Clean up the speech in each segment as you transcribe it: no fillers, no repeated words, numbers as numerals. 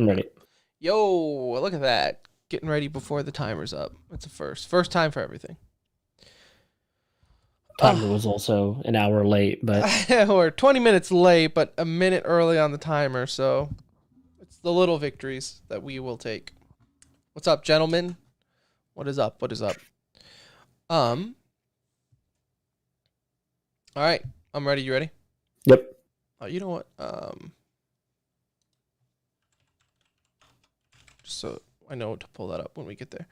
I'm ready. Yo, look at that. Getting ready before the timer's up. It's a first. First time for everything. Timer was also an hour late, but We're 20 minutes late, but a minute early on the timer, so it's the little victories that we will take. What's up, gentlemen? What is up? What is up? All right. I'm ready. You ready? yep. Oh, you know what? Just so I know to pull that up when we get there.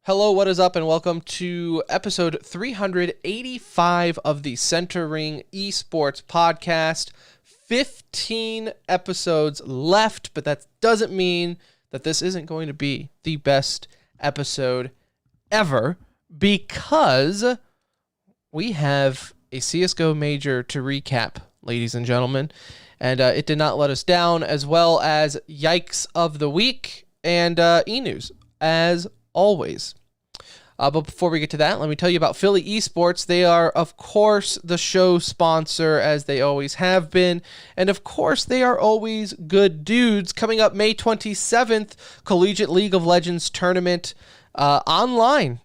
Hello, what is up, and welcome to episode 385 of the Center Ring Esports podcast. 15 episodes left, but that doesn't mean that this isn't going to be the best episode ever, because we have a CSGO major to recap, ladies and gentlemen, and it did not let us down, as well as Yikes of the Week and e-news, as always. But before we get to that, let me tell you about Philly Esports. They are, of course, the show sponsor, as they always have been. And, of course, they are always good dudes. Coming up May 27th, Collegiate League of Legends tournament online.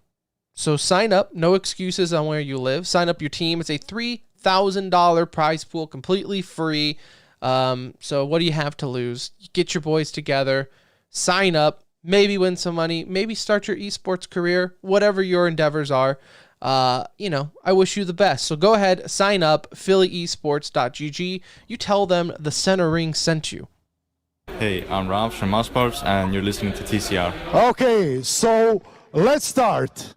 So sign up. No excuses on where you live. Sign up your team. It's a $3,000 prize pool, completely free. So what do you have to lose? Get your boys together. Sign up. Maybe win some money, maybe start your esports career, whatever your endeavors are. I wish you the best. So go ahead, sign up, phillyesports.gg. You tell them the Center Ring sent you. Hey, I'm Ralph from Esports, and you're listening to TCR. Okay, so let's start.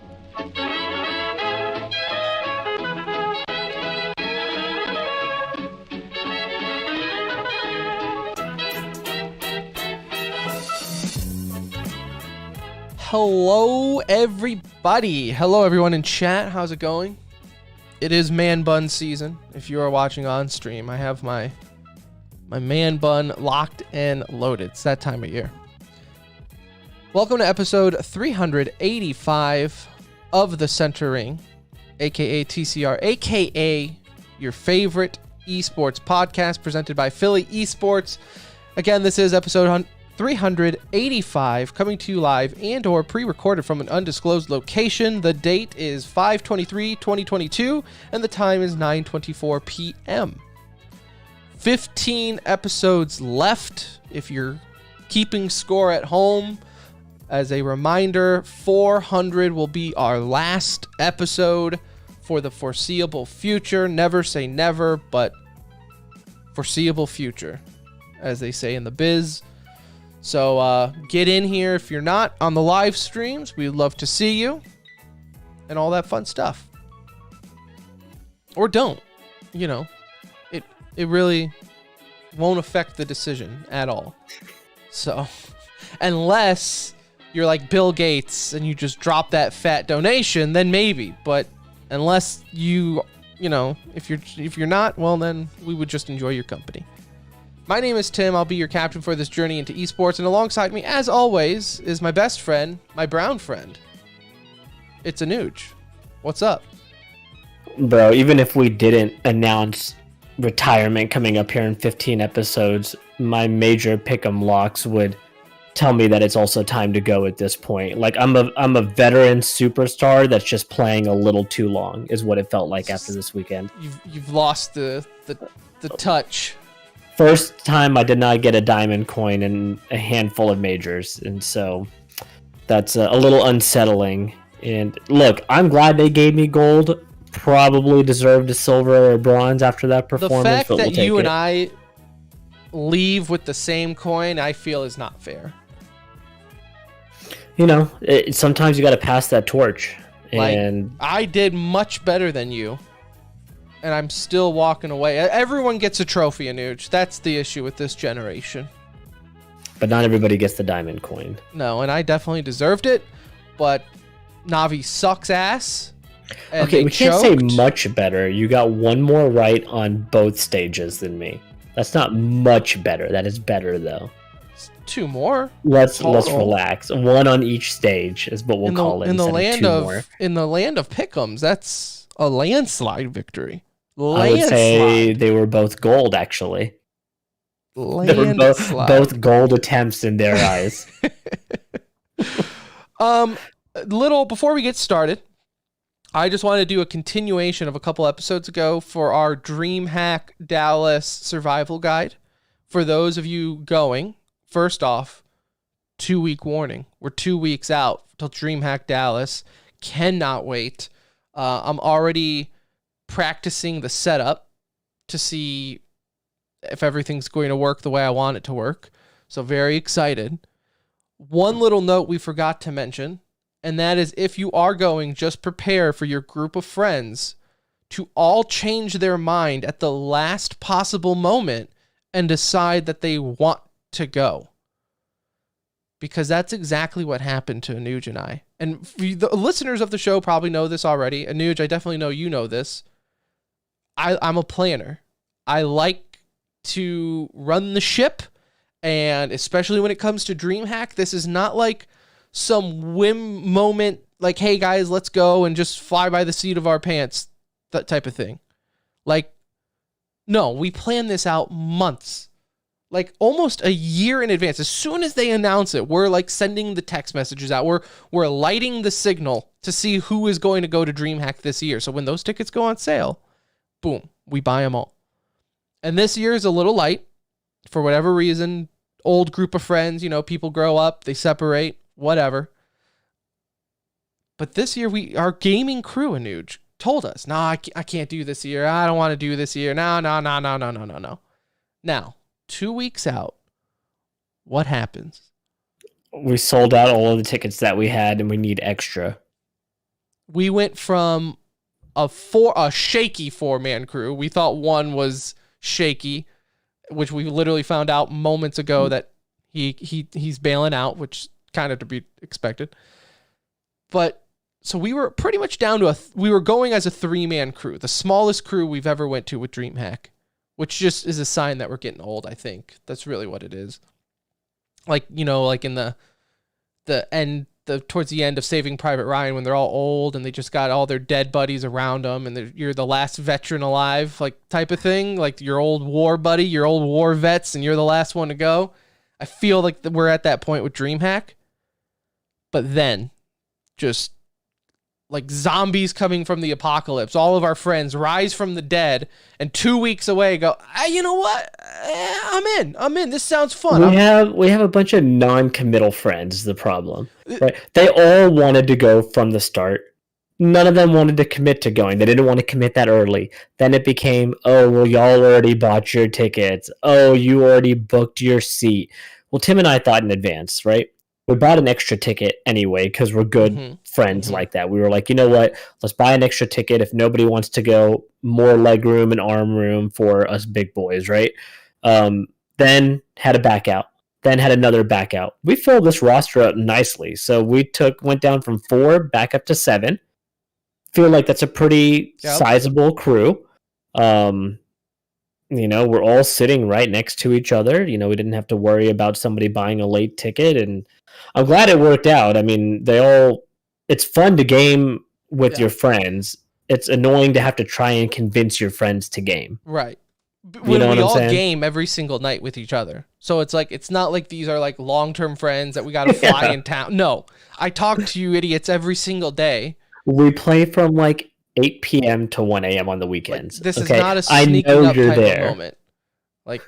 Hello, everybody. Hello, everyone in chat. How's it going? It is man bun season. If you are watching on stream, I have my man bun locked and loaded. It's that time of year. Welcome to episode 385 of the Center Ring, aka TCR, aka your favorite esports podcast presented by Philly Esports. Again, this is episode 385, coming to you live and or pre-recorded from an undisclosed location. The date is 5/23/2022 and the time is 9:24 p.m. 15 episodes left if you're keeping score at home. As a reminder, 400 will be our last episode for the foreseeable future. Never say never, but foreseeable future, as they say in the biz. So get in here if you're not on the live streams. We'd love to see you and all that fun stuff. Or don't. It really won't affect the decision at all. So unless you're like Bill Gates and you just drop that fat donation, then maybe. But unless if you're not, well, then we would just enjoy your company. My name is Tim. I'll be your captain for this journey into esports. And alongside me, as always, is my best friend, my brown friend. It's Anuj. What's up? Bro, even if we didn't announce retirement coming up here in 15 episodes, my major pick'em locks would tell me that it's also time to go at this point. Like, I'm a veteran superstar that's just playing a little too long, is what it felt like after this weekend. You've lost the touch. First time I did not get a diamond coin in a handful of majors, and so that's a little unsettling. And look, I'm glad they gave me gold. Probably deserved a silver or bronze after that performance. The fact but that we'll you take and it. I leave with the same coin, I feel is not fair. Sometimes you got to pass that torch. And I did much better than you. And I'm still walking away. Everyone gets a trophy, Anuj. That's the issue with this generation. But not everybody gets the diamond coin. No, and I definitely deserved it. But Navi sucks ass. And Okay, we can't say choked. much better. You got one more right on both stages than me. That's not much better. That is better, though. Two more. Let's Total. relax. One on each stage is what we'll call it. In the instead land two more. in the land of pick'ems, that's a landslide victory. I would say they were both gold, actually. They were both gold attempts in their eyes. Before we get started, I just want to do a continuation of a couple episodes ago for our DreamHack Dallas survival guide. For those of you going, first off, 2-week warning. We're 2 weeks out till DreamHack Dallas. Cannot wait. I'm already practicing the setup to see if everything's going to work the way I want it to work. So very excited. One little note we forgot to mention, and that is if you are going, just prepare for your group of friends to all change their mind at the last possible moment and decide that they want to go. Because that's exactly what happened to Anuj and I. And the listeners of the show probably know this already. Anuj, I definitely know you know this. I'm a planner. I like to run the ship, and especially when it comes to DreamHack, this is not like some whim moment, like, hey guys, let's go and just fly by the seat of our pants, that type of thing. Like, no, we plan this out months, like almost a year in advance. As soon as they announce it, we're like sending the text messages out. We're lighting the signal to see who is going to go to DreamHack this year. So when those tickets go on sale, boom, we buy them all. And this year is a little light for whatever reason. Old group of friends, people grow up, they separate, whatever. But this year, our gaming crew, Anuj, told us, I can't do this year. I don't want to do this year. No. Now, 2 weeks out, what happens? We sold out all of the tickets that we had, and we need extra. We went from a shaky 4-man crew. We thought one was shaky, which we literally found out moments ago that he's bailing out, which kind of to be expected. But so we were pretty much down to we were going as a 3-man crew, the smallest crew we've ever went to with DreamHack, which just is a sign that we're getting old. I think that's really what it is. Like, like in the end, towards the end of Saving Private Ryan, when they're all old and they just got all their dead buddies around them, and you're the last veteran alive, like type of thing, like your old war buddy, your old war vets, and you're the last one to go. I feel like we're at that point with DreamHack, but then just like zombies coming from the apocalypse, all of our friends rise from the dead, and 2 weeks away go, you know what? I'm in. This sounds fun. We have a bunch of non-committal friends, is the problem. Right? They all wanted to go from the start. None of them wanted to commit to going. They didn't want to commit that early. Then it became, oh, well, y'all already bought your tickets. Oh, you already booked your seat. Well, Tim and I thought in advance, right? We bought an extra ticket anyway because we're good friends like that. We were like, you know what? Let's buy an extra ticket. If nobody wants to go, more leg room and arm room for us big boys, right? Then had a back out. Then had another back out. We filled this roster up nicely. So we went down from 4 back up to 7. Feel like that's a pretty sizable crew. We're all sitting right next to each other. We didn't have to worry about somebody buying a late ticket, and I'm glad it worked out. I mean, it's fun to game with your friends. It's annoying to have to try and convince your friends to game. Right. We all game every single night with each other. So it's like, it's not like these are like long-term friends that we got to fly in town. No, I talk to you idiots every single day. We play from like 8 p.m. to 1 a.m. on the weekends. Like, this is not a sneaking up type of moment. Like,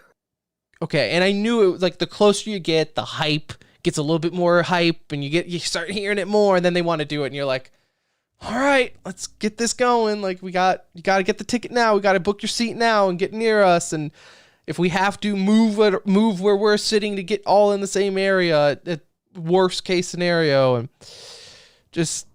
okay, and I knew it was like the closer you get, the hype gets a little bit more hype, and you start hearing it more, and then they want to do it, and you're like, all right, let's get this going. Like, you got to get the ticket now. We got to book your seat now and get near us. And if we have to move where we're sitting to get all in the same area, at worst case scenario, and just.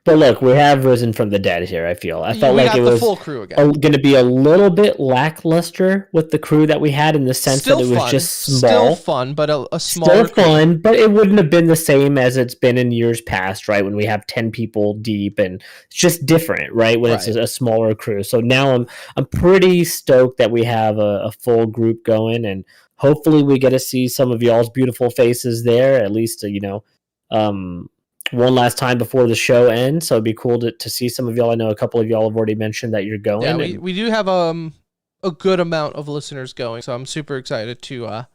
But look, we have risen from the dead here, I feel. I felt like it was full crew again. Going to be a little bit lackluster with the crew that we had, in the sense that it was just small. Still fun, but a smaller Still fun, but it wouldn't have been the same as it's been in years past, right? When we have 10 people deep, and it's just different, right? When it's a smaller crew. So now I'm pretty stoked that we have a full group going, and hopefully we get to see some of y'all's beautiful faces there, at least, one last time before the show ends. So it'd be cool to see some of y'all. I know a couple of y'all have already mentioned that you're going. Yeah, we do have a good amount of listeners going, so I'm super excited to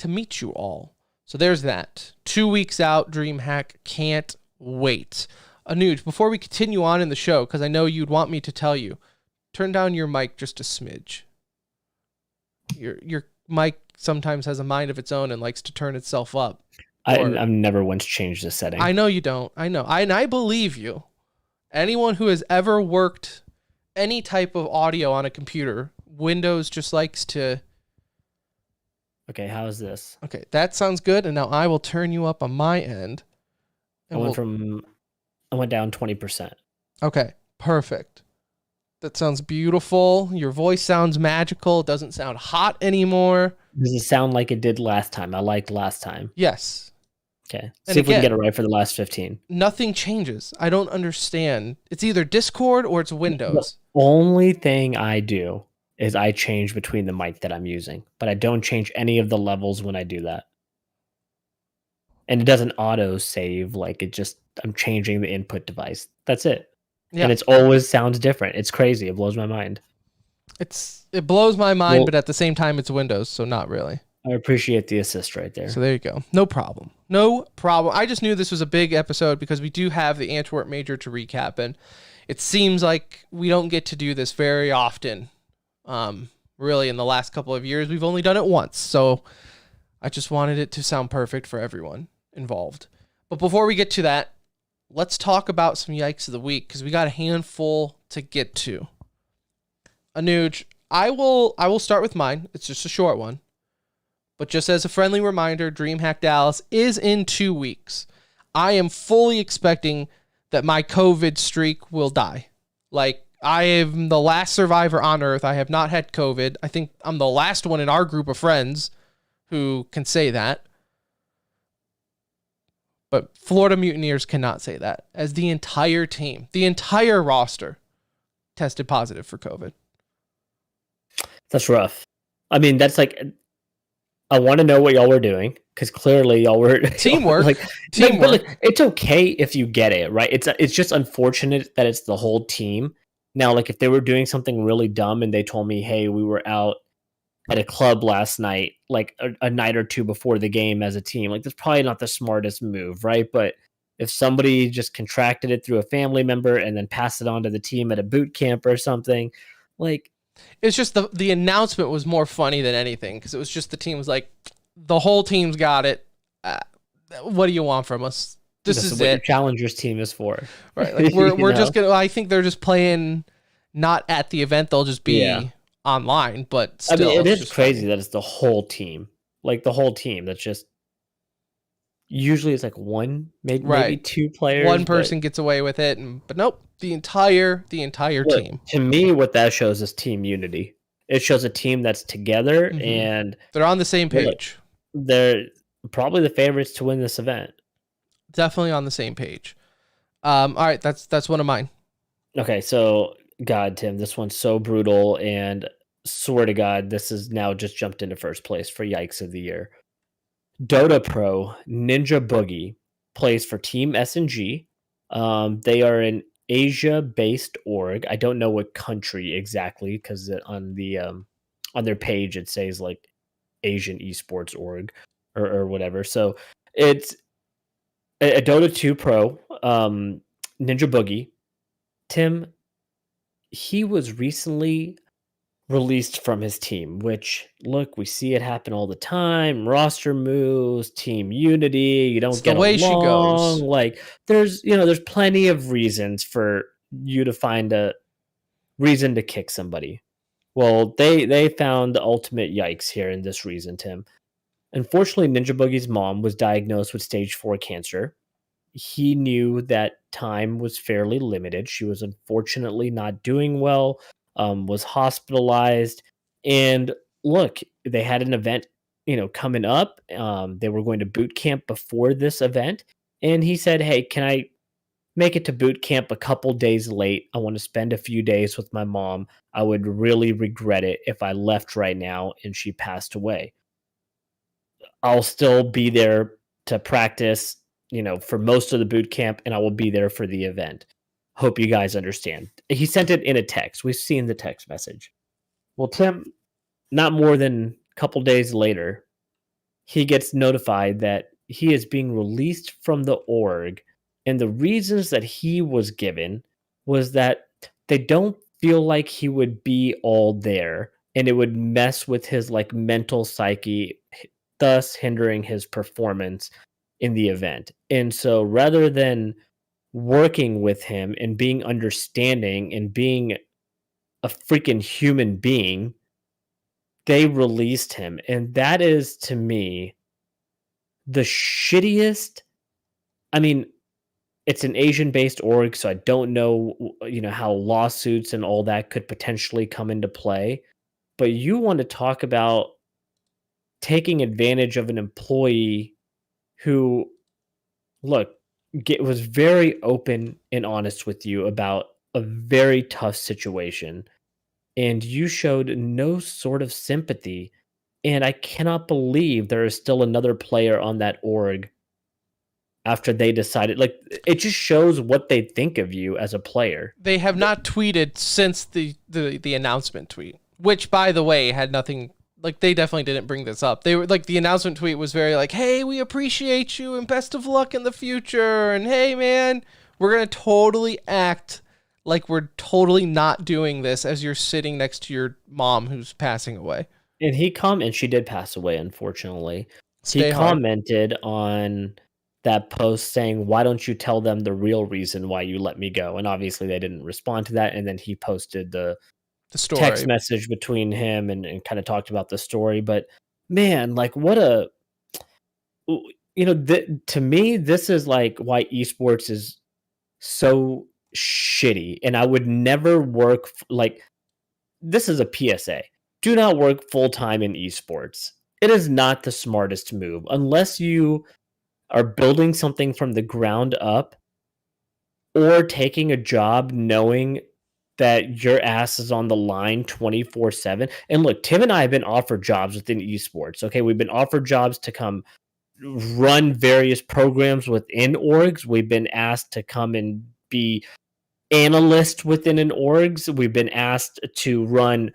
meet you all. So there's that. 2 weeks out, DreamHack, can't wait. Anuj, before we continue on in the show, because I know you'd want me to tell you, turn down your mic just a smidge. Your mic sometimes has a mind of its own and likes to turn itself up. I've never once changed the setting. I know you don't. I know. And I believe you. Anyone who has ever worked any type of audio on a computer, Windows just likes to... Okay, how is this? Okay, that sounds good. And now I will turn you up on my end. I went down 20%. Okay, perfect. That sounds beautiful. Your voice sounds magical. It doesn't sound hot anymore. Does it sound like it did last time? I liked last time. Yes. Okay. And See if we again, can get it right for the last 15. Nothing changes. I don't understand. It's either Discord or it's Windows. The only thing I do is I change between the mic that I'm using, but I don't change any of the levels when I do that. And it doesn't auto save, like I'm changing the input device. That's it. Yeah. And it's always sounds different. It's crazy. It blows my mind. It blows my mind, Well, but at the same time it's Windows, so not really. I appreciate the assist right there. So there you go. No problem. No problem. I just knew this was a big episode because we do have the Antwerp Major to recap, and it seems like we don't get to do this very often. Really, in the last couple of years, we've only done it once. So I just wanted it to sound perfect for everyone involved. But before we get to that, let's talk about some Yikes of the Week because we got a handful to get to. Anuj, I will start with mine. It's just a short one. But just as a friendly reminder, DreamHack Dallas is in 2 weeks. I am fully expecting that my COVID streak will die. Like, I am the last survivor on Earth. I have not had COVID. I think I'm the last one in our group of friends who can say that. But Florida Mutineers cannot say that, as the entire team, the entire roster, tested positive for COVID. That's rough. I mean, that's like, I want to know what y'all were doing because clearly y'all were teamwork. Teamwork. But it's okay if you get it, right? It's just unfortunate that it's the whole team. Now, like if they were doing something really dumb and they told me, "Hey, we were out at a club last night, like a night or two before the game as a team," like that's probably not the smartest move, right? But if somebody just contracted it through a family member and then passed it on to the team at a boot camp or something, like. It's just the announcement was more funny than anything because it was just the team was like, the whole team's got it. What do you want from us? This is what it. Your Challengers team is for. Right. Like we're just going to, I think they're just playing not at the event. They'll just be online, but still. I mean, it is crazy that it's the whole team. Like the whole team. That's just, usually it's like one, maybe two players. One person gets away with it, but nope. The entire team. To me, what that shows is team unity. It shows a team that's together and they're on the same page. They're probably the favorites to win this event. Definitely on the same page. All right, that's one of mine. Okay, so God, Tim, this one's so brutal, and swear to God, this has now just jumped into first place for Yikes of the Year. Dota Pro Ninja Boogie plays for Team SNG. They are an Asia-based org. I don't know what country exactly because on their page it says like Asian esports org or whatever. So it's a Dota 2 pro, Ninja Boogie. Tim, he was recently released from his team, which, look, we see it happen all the time. Roster moves, team unity, you don't get the way along. She goes. Like, there's plenty of reasons for you to find a reason to kick somebody. Well, they found the ultimate yikes here in this reason, Tim. Unfortunately, Ninja Boogie's mom was diagnosed with stage 4 cancer. He knew that time was fairly limited. She was unfortunately not doing well, was hospitalized. And look, they had an event, coming up. They were going to boot camp before this event. And he said, "Hey, can I make it to boot camp a couple days late? I want to spend a few days with my mom. I would really regret it if I left right now and she passed away. I'll still be there to practice, for most of the boot camp, and I will be there for the event. Hope you guys understand. He sent it in a text. We've seen the text message. Well, Tim, not more than a couple days later, he gets notified that he is being released from the org, and the reasons that he was given was that they don't feel like he would be all there, and it would mess with his like mental psyche, thus hindering his performance in the event. And so rather than working with him and being understanding and being a freaking human being, they released him. And that is, to me, the shittiest. I mean, it's an Asian-based org, so I don't know, how lawsuits and all that could potentially come into play. But you want to talk about taking advantage of an employee who, look, was very open and honest with you about a very tough situation, and you showed no sort of sympathy. And I cannot believe there is still another player on that org after they decided. Like, it just shows what they think of you as a player. They have not tweeted since the announcement tweet, which, by the way, had nothing. Like, they definitely didn't bring this up. They were like, the announcement tweet was very like, hey, we appreciate you and best of luck in the future. And hey, man, we're going to totally act like we're totally not doing this as you're sitting next to your mom who's passing away. And and she did pass away, unfortunately. Stay He hard. commented on that post saying, why don't you tell them the real reason why you let me go? And obviously they didn't respond to that. And then he posted the story. Text message between him and kind of talked about the story. But man, like, what a, to me, this is like why esports is so shitty. And I would never work this is a PSA. Do not work full time in esports. It is not the smartest move unless you are building something from the ground up or taking a job knowing that your ass is on the line 24/7. And look, Tim and I have been offered jobs within esports. Okay, we've been offered jobs to come run various programs within orgs. We've been asked to come and be analysts within an orgs. We've been asked to run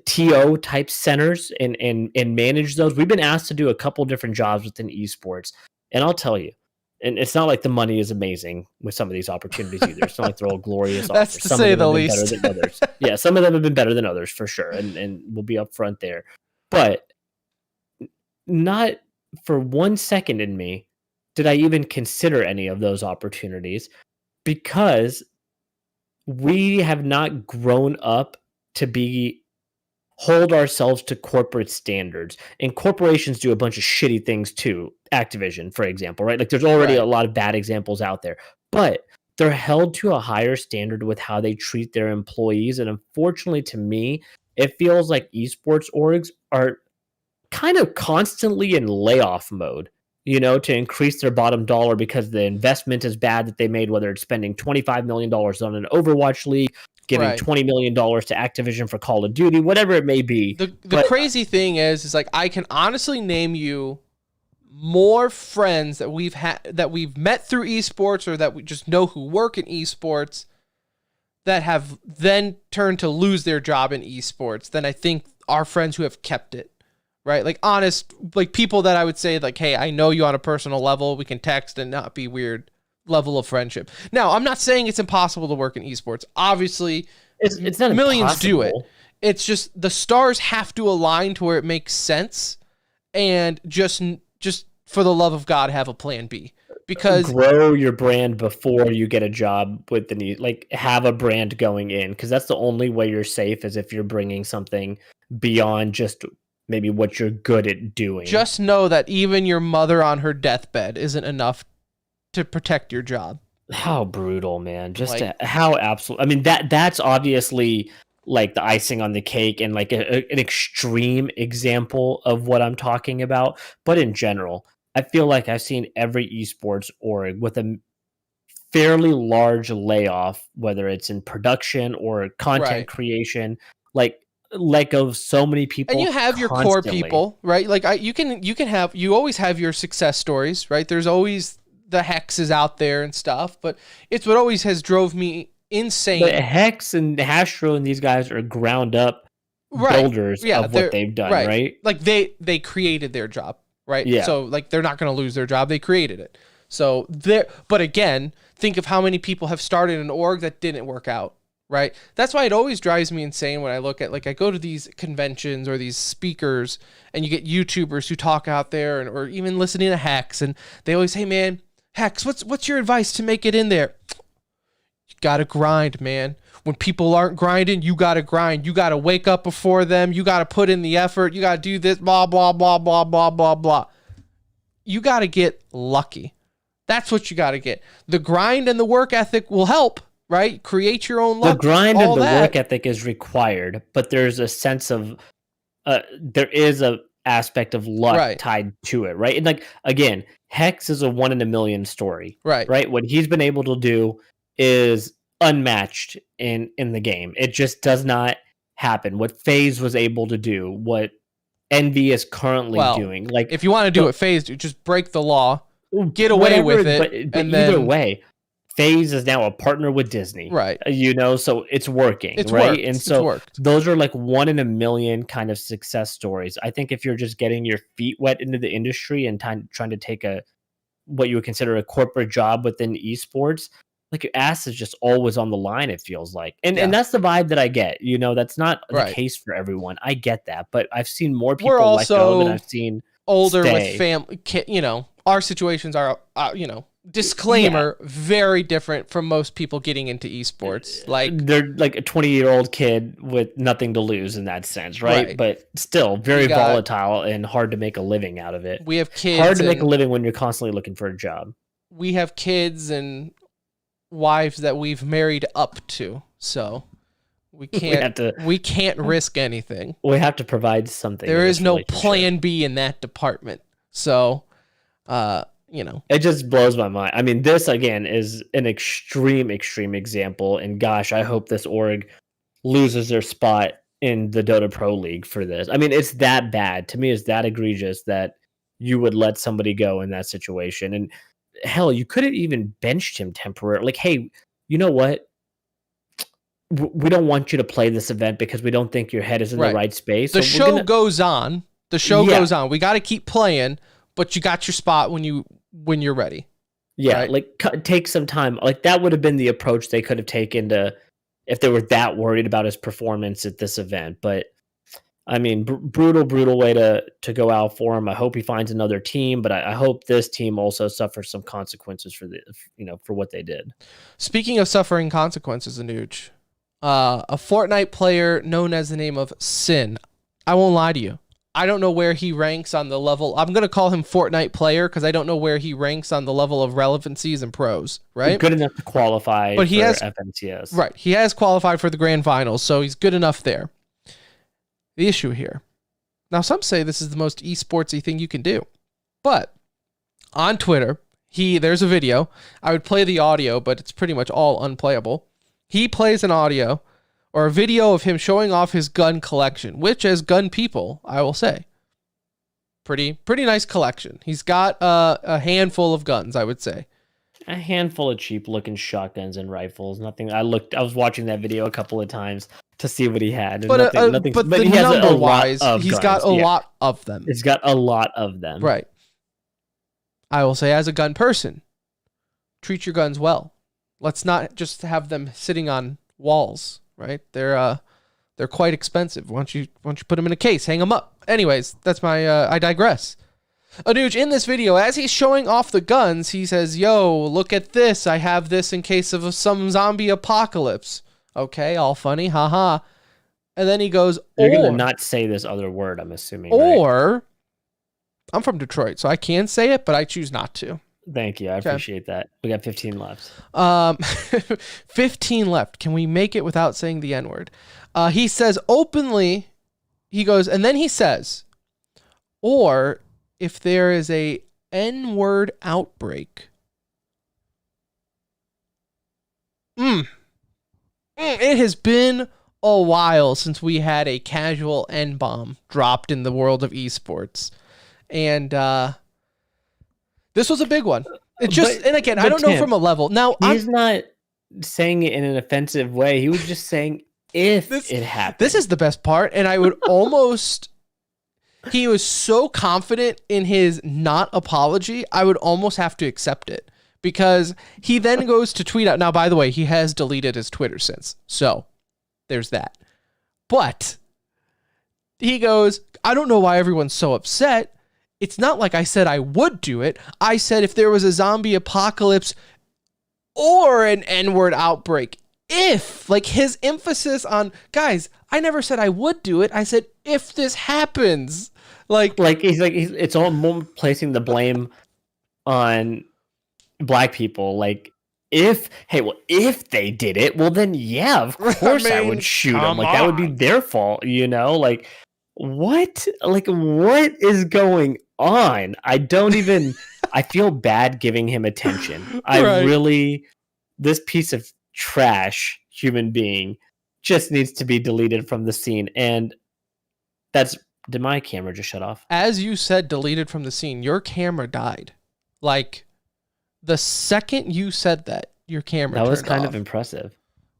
TO type centers and manage those. We've been asked to do a couple different jobs within esports. And I'll tell you, and it's not like the money is amazing with some of these opportunities either. It's not like they're all glorious That's offers. to Some say of them the have been least. better than others. Yeah, some of them have been better than others for sure, and we'll be upfront there. But not for 1 second in me did I even consider any of those opportunities, because we have not grown up to hold ourselves to corporate standards. And corporations do a bunch of shitty things too. Activision, for example, right? Like, there's already a lot of bad examples out there, but they're held to a higher standard with how they treat their employees. And unfortunately, to me, it feels like esports orgs are kind of constantly in layoff mode, to increase their bottom dollar because the investment is bad that they made, whether it's spending $25 million on an Overwatch League, giving $20 million to Activision for Call of Duty, whatever it may be. The crazy thing is like, I can honestly name you more friends that we've met through esports, or that we just know who work in esports, that have then turned to lose their job in esports, than I think our friends who have kept it. Right? Like, honest, like, people that I would say, like, hey, I know you on a personal level, we can text and not be weird level of friendship. Now, I'm not saying it's impossible to work in esports. Obviously, it's not millions impossible. do it. It's just the stars have to align to where it makes sense, and just for the love of God, have a plan B. Because grow your brand before you get a job with the need. Like, have a brand going in, because that's the only way you're safe, is if you're bringing something beyond just maybe what you're good at doing. Just know that even your mother on her deathbed isn't enough to protect your job. How brutal, man. How absolute. I mean, that's obviously like the icing on the cake, and like an extreme example of what I'm talking about. But in general, I feel like I've seen every esports org with a fairly large layoff, whether it's in production or content creation. Like, let go of so many people. And you have your core people, right? Like you always have your success stories, right? There's always the hexes out there and stuff, but it's what always has drove me insane. But Hex and Hastro and these guys are ground up builders of what they've done, right? Like they created their job, right? Yeah. So like they're not going to lose their job. They created it. So but again, think of how many people have started an org that didn't work out, right? That's why it always drives me insane when I look at, like, I go to these conventions or these speakers and you get YouTubers who talk out there or even listening to Hex, and they always say, man, Hex, what's your advice to make it in there? You got to grind, man. When people aren't grinding, you got to grind. You got to wake up before them. You got to put in the effort. You got to do this, blah, blah, blah, blah, blah, blah, blah. You got to get lucky. That's what you got to get. The grind and the work ethic will help, right? Create your own luck. The grind and the work ethic is required, but there's a sense of, there is a aspect of luck tied to it, right? And like, again, Hex is a 1 in a million story, right? What he's been able to do is unmatched in the game. It just does not happen. What FaZe was able to do, what Envy is currently doing. Like, if you want to do what FaZe do, just break the law. Get away with it. But either way, FaZe is now a partner with Disney. Right. So it's working. And so those are like 1 in a million kind of success stories. I think if you're just getting your feet wet into the industry and trying to take what you would consider a corporate job within esports, like, your ass is just always on the line, it feels like. And that's the vibe that I get. That's not the case for everyone. I get that. But I've seen more people let go than I've seen older stay. With family, our situations are, disclaimer, very different from most people getting into esports. Like, they're like a 20-year-old kid with nothing to lose in that sense, right? But still very volatile and hard to make a living out of it. We have kids. Hard to make a living when you're constantly looking for a job. We have kids and wives that we've married up to, so we can't risk anything. We have to provide something. There is no plan B in that department. So, it just blows my mind. I mean, this again is an extreme example, and gosh, I hope this org loses their spot in the Dota Pro League for this. I mean, it's that bad. To me, it's that egregious that you would let somebody go in that situation. And hell, you could have even benched him temporarily. Like, hey, you know what? We don't want you to play this event because we don't think your head is in the right space. The show goes on. The show goes on. We got to keep playing, but you got your spot when you're ready. Yeah, like, take some time. Like, that would have been the approach they could have taken if they were that worried about his performance at this event. But I mean, brutal way to go out for him. I hope he finds another team, but I hope this team also suffers some consequences for what they did. Speaking of suffering consequences, Anuj, a Fortnite player known as the name of Sin. I won't lie to you. I don't know where he ranks on the level. I'm going to call him Fortnite player because I don't know where he ranks on the level of relevancies and pros, right? He's good enough to qualify for FNCS. Right. He has qualified for the grand finals, so he's good enough there. The issue here. Now, some say this is the most esportsy thing you can do. But on Twitter, there's a video. I would play the audio, but it's pretty much all unplayable. He plays an audio or a video of him showing off his gun collection, which, as gun people, I will say, pretty nice collection. He's got a handful of guns, I would say. A handful of cheap looking shotguns and rifles. Nothing. I was watching that video a couple of times to see what he had. But he has number-wise, he's got a lot of them. He's got a lot of them. Right. I will say, as a gun person, treat your guns well. Let's not just have them sitting on walls, right? They're quite expensive. Why don't you put them in a case, hang them up? Anyways, that's I digress. Anuj, in this video, as he's showing off the guns, he says, yo, look at this. I have this in case of some zombie apocalypse. Okay, all funny, haha. And then he goes, You're going to not say this other word, I'm assuming. Or, right? I'm from Detroit, so I can say it, but I choose not to. Thank you. I appreciate that. We got 15 left. 15 left. Can we make it without saying the N-word? He says openly, he goes, and then he says, or if there is a N-word outbreak, it has been a while since we had a casual N-bomb dropped in the world of esports. And this was a big one. It just, and again, I don't know from a level. Now, he's not saying it in an offensive way. He was just saying if it happened. This is the best part, and I would almost... He was so confident in his not apology, I would almost have to accept it. Because he then goes to tweet out. Now, by the way, he has deleted his Twitter since. So, there's that. But he goes, I don't know why everyone's so upset. It's not like I said I would do it. I said if there was a zombie apocalypse or an N-word outbreak, if, like his emphasis on, guys, I never said I would do it. I said if this happens. Like it's all more placing the blame on black people. Like if they did it, well then yeah, of course I would shoot them. Like that would be their fault, you know? Like what? Like what is going on? I don't even I feel bad giving him attention. This piece of trash human being just needs to be deleted from the scene. And did my camera just shut off? As you said, deleted from the scene, your camera died. Like the second you said that, your camera turned off. That was kind of impressive.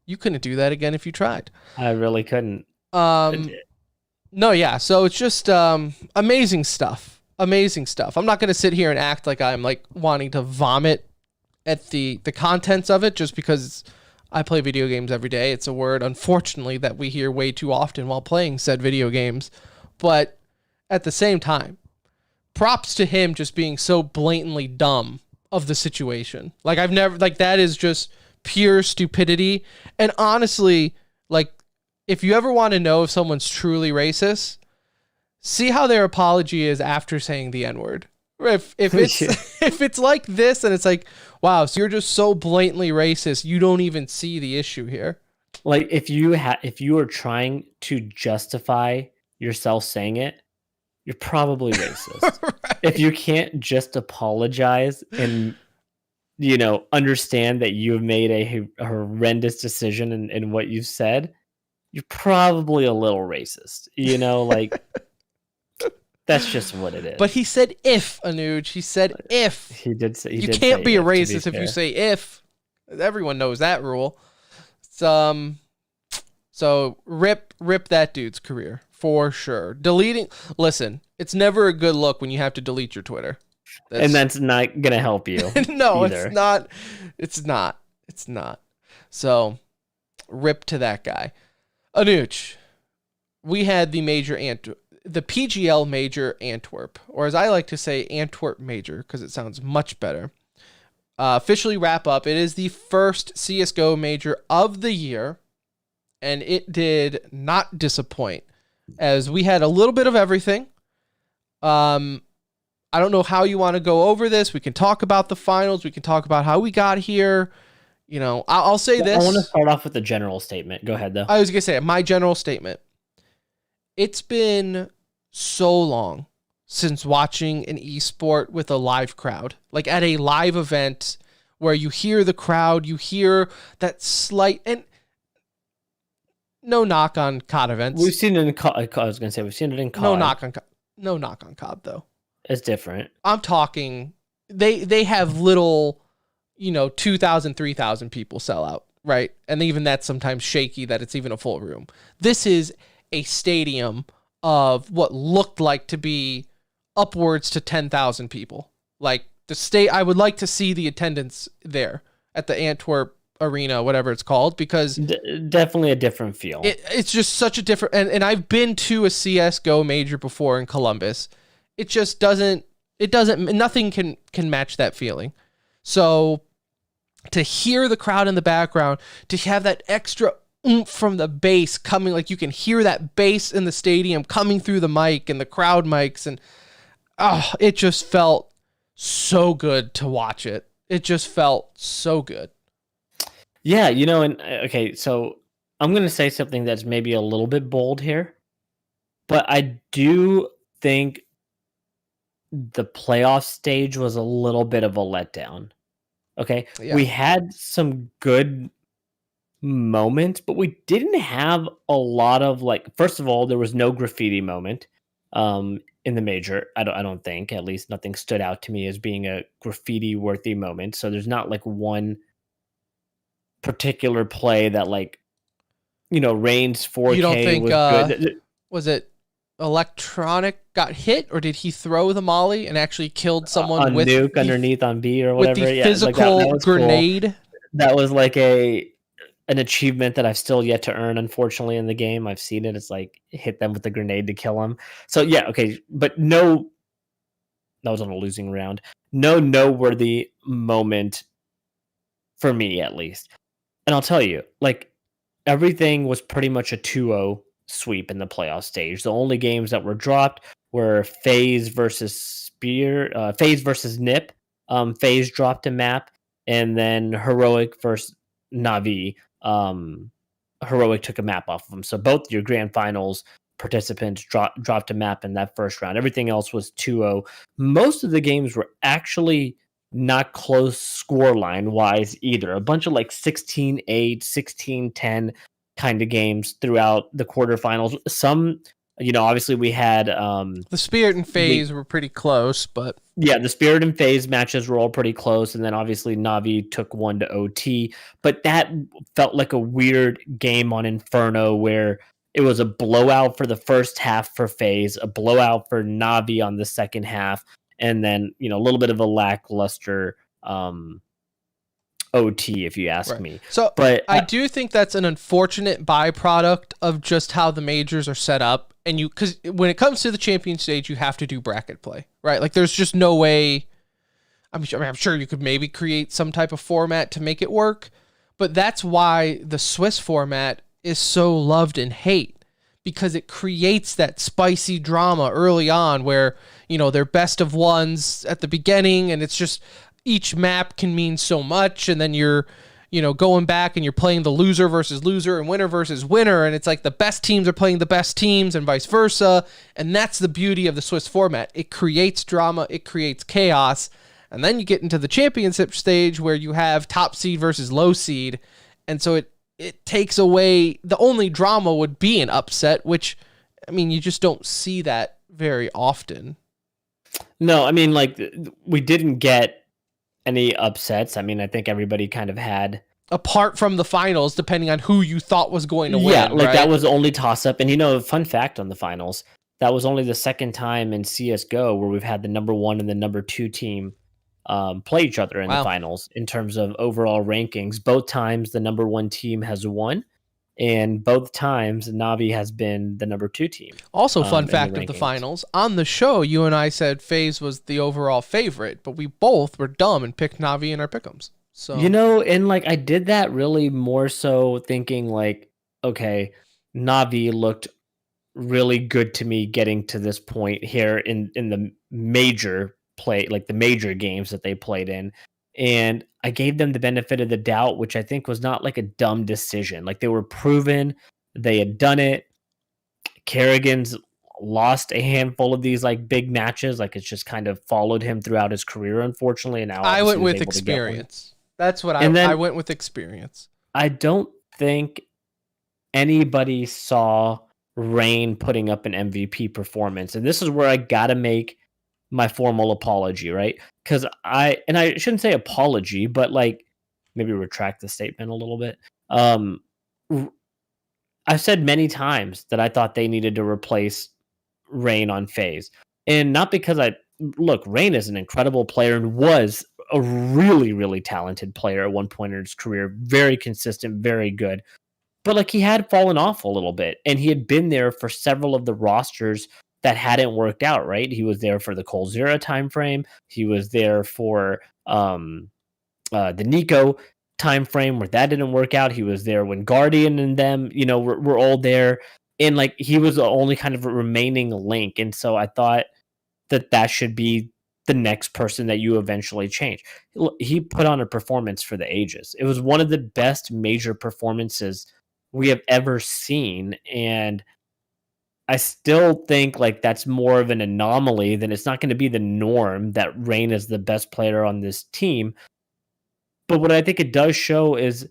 You couldn't do that again if you tried. I really couldn't. No, yeah. So it's just amazing stuff. Amazing stuff. I'm not going to sit here and act like I'm like wanting to vomit at the contents of it just because I play video games every day. It's a word, unfortunately, that we hear way too often while playing said video games. But at the same time, props to him just being so blatantly dumb of the situation. Like that is just pure stupidity. And honestly, like if you ever want to know if someone's truly racist, see how their apology is after saying the N-word. If it's if it's like this and it's like, wow, so you're just so blatantly racist, you don't even see the issue here. Like if you are trying to justify yourself saying it, you're probably racist. Right. If you can't just apologize and understand that you've made a horrendous decision in what you've said, you're probably a little racist. Like that's just what it is. But he said if, Anuj. He said if. He did say you can't be a racist if you say if. Everyone knows that rule. So rip that dude's career for sure. Listen, it's never a good look when you have to delete your Twitter. And that's not gonna help you. No, either. It's not. So rip to that guy. Anuj, we had the PGL Major Antwerp, or as I like to say, Antwerp Major, because it sounds much better. Officially wrap up. It is the first CSGO Major of the year, and it did not disappoint, as we had a little bit of everything. I don't know how you want to go over this. We can talk about the finals. We can talk about how we got here. I'll say this. I want to start off with a general statement. Go ahead, though. I was going to say, my general statement. It's been so long since watching an esport with a live crowd. Like at a live event where you hear the crowd, you hear that slight... And no knock on COD events. We've seen it in COD. I was going to say, we've seen it in COD. No knock on COD, though. It's different. I'm talking... They have little, 2,000, 3,000 people sell out, right? And even that's sometimes shaky that it's even a full room. This is a stadium of what looked like to be upwards to 10,000 people. Like I would like to see the attendance there at the Antwerp Arena, whatever it's called, because definitely a different feel. It's just such a different, and I've been to a CSGO major before in Columbus. It just doesn't, nothing can match that feeling. So to hear the crowd in the background, to have that extra oomph from the bass coming, like you can hear that bass in the stadium coming through the mic and the crowd mics, and it just felt so good to watch it. It just felt so good. Yeah, and okay, so I'm going to say something that's maybe a little bit bold here, but I do think the playoff stage was a little bit of a letdown. Okay, yeah. We had some good moments, but we didn't have a lot of like. First of all, there was no graffiti moment in the major. I don't think, at least nothing stood out to me as being a graffiti worthy moment. So there's not like one particular play that like Reigns You don't 4K think was good. was it Electronic got hit, or did he throw the molly and actually killed someone On with nuke the, underneath on B or with whatever. the Yeah, like physical that was cool. grenade? That was like an achievement that I've still yet to earn, unfortunately, in the game. I've seen it. It's like hit them with a grenade to kill them. So yeah, okay, but no, that was on a losing round. No noteworthy moment for me, at least. And I'll tell you, like everything was pretty much a 2-0 sweep in the playoff stage. The only games that were dropped were FaZe versus FaZe versus Nip. FaZe dropped a map, and then Heroic versus Navi. Heroic took a map off of them. So both your grand finals participants dropped a map in that first round. Everything else was 2-0. Most of the games were actually not close scoreline wise either. A bunch of like 16-8, 16-10 kind of games throughout the quarterfinals. Some, obviously we had The Spirit and FaZe were pretty close, but yeah, the Spirit and FaZe matches were all pretty close, and then obviously Navi took one to OT. But that felt like a weird game on Inferno where it was a blowout for the first half for FaZe, a blowout for Navi on the second half, and then a little bit of a lackluster OT, if you ask right. me. So, but I do think that's an unfortunate byproduct of just how the majors are set up, and because when it comes to the champion stage, you have to do bracket play, right? Like, there's just no way. I'm sure you could maybe create some type of format to make it work, but that's why the Swiss format is so loved and hate, because it creates that spicy drama early on where, they're best of ones at the beginning, and it's just each map can mean so much, and then you're going back and you're playing the loser versus loser and winner versus winner, and it's like the best teams are playing the best teams and vice versa. And that's the beauty of the Swiss format. It creates drama, it creates chaos, and then you get into the championship stage where you have top seed versus low seed, and so it takes away, the only drama would be an upset, which, you just don't see that very often. No, like we didn't get any upsets. I think everybody kind of had, apart from the finals, depending on who you thought was going to win. Yeah, like right? that was the only toss up. And fun fact on the finals, that was only the second time in CSGO where we've had the number 1 and the number 2 team play each other in the finals in terms of overall rankings. Both times the number 1 team has won, and both times Navi has been the number 2 team. Also, fun fact of the finals, on the show, you and I said FaZe was the overall favorite, but we both were dumb and picked Navi in our pick'ems. So and like I did that really more so thinking like, okay, Navi looked really good to me getting to this point here in the major play, like the major games that they played in. And I gave them the benefit of the doubt, which I think was not like a dumb decision. Like they were proven, they had done it. Kerrigan's lost a handful of these like big matches. Like it's just kind of followed him throughout his career, unfortunately. And now I went with experience. That's what I went with experience. I don't think anybody saw Rain putting up an MVP performance. And this is where I got to make my formal apology, right? Because I shouldn't say apology, but like maybe retract the statement a little bit. I've said many times that I thought they needed to replace Rain on FaZe. And not because Rain is an incredible player and was a really, really talented player at one point in his career. Very consistent, very good. But like he had fallen off a little bit, and he had been there for several of the rosters that hadn't worked out, right? He was there for the Coldzera timeframe. He was there for the Nico timeframe where that didn't work out. He was there when Guardian and them, were all there. And like he was the only kind of remaining link. And so I thought that should be the next person that you eventually change. He put on a performance for the ages. It was one of the best major performances we have ever seen. And I still think like that's more of an anomaly than it's not going to be the norm that Rain is the best player on this team. But what I think it does show is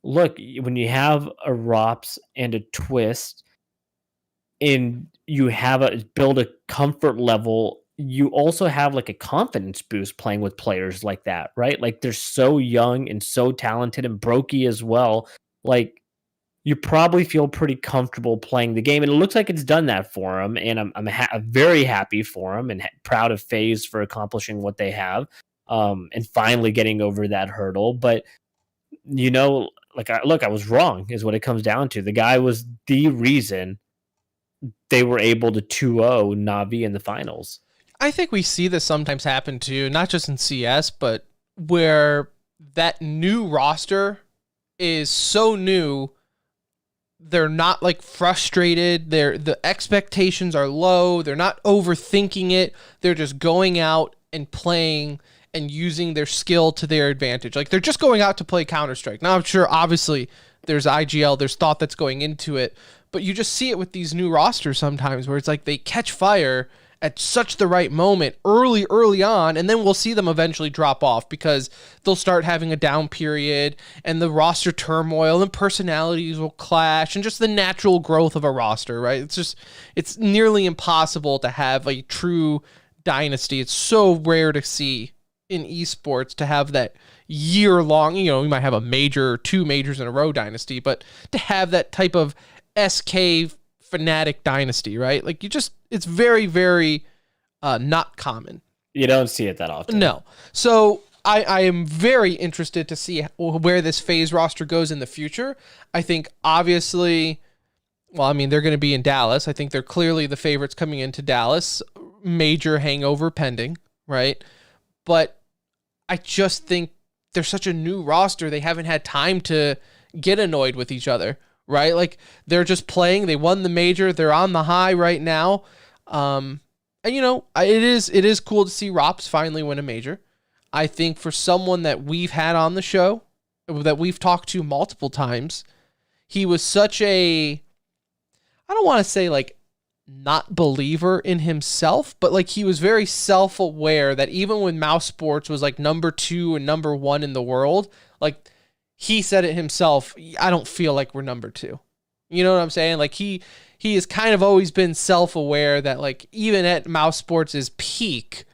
look, when you have a Rops and a Twist, and you have a build a comfort level, you also have like a confidence boost playing with players like that, right? Like they're so young and so talented, and Brokey as well. Like you probably feel pretty comfortable playing the game, and it looks like it's done that for him. And I'm very happy for him, and proud of FaZe for accomplishing what they have, and finally getting over that hurdle. But like I was wrong, is what it comes down to. The guy was the reason they were able to 2-0 Navi in the finals. I think we see this sometimes happen too, not just in CS, but where that new roster is so new, they're not like frustrated. The expectations are low. They're not overthinking it. They're just going out and playing and using their skill to their advantage. Like they're just going out to play Counter-Strike. Now I'm sure obviously there's IGL, there's thought that's going into it, but you just see it with these new rosters sometimes where it's like they catch fire at such the right moment early on, and then we'll see them eventually drop off because they'll start having a down period and the roster turmoil and personalities will clash and just the natural growth of a roster, right? It's nearly impossible to have a true dynasty. It's so rare to see in esports to have that year-long, we might have a major or 2 majors in a row dynasty, but to have that type of SK Fnatic dynasty, right? Like it's very, very not common. You don't see it that often. No. So I am very interested to see where this FaZe roster goes in the future. I think obviously, they're going to be in Dallas. I think they're clearly the favorites coming into Dallas. Major hangover pending, right? But I just think they're such a new roster. They haven't had time to get annoyed with each other, right? Like they're just playing. They won the major. They're on the high right now. And it is cool to see Rops finally win a major. I think for someone that we've had on the show, that we've talked to multiple times, he was such I don't want to say like not believer in himself, but like he was very self-aware that even when Mouse Sports was like number 2 and number 1 in the world, like he said it himself, I don't feel like we're number 2. You know what I'm saying? Like he has kind of always been self-aware that like even at Mouse Sports' peak,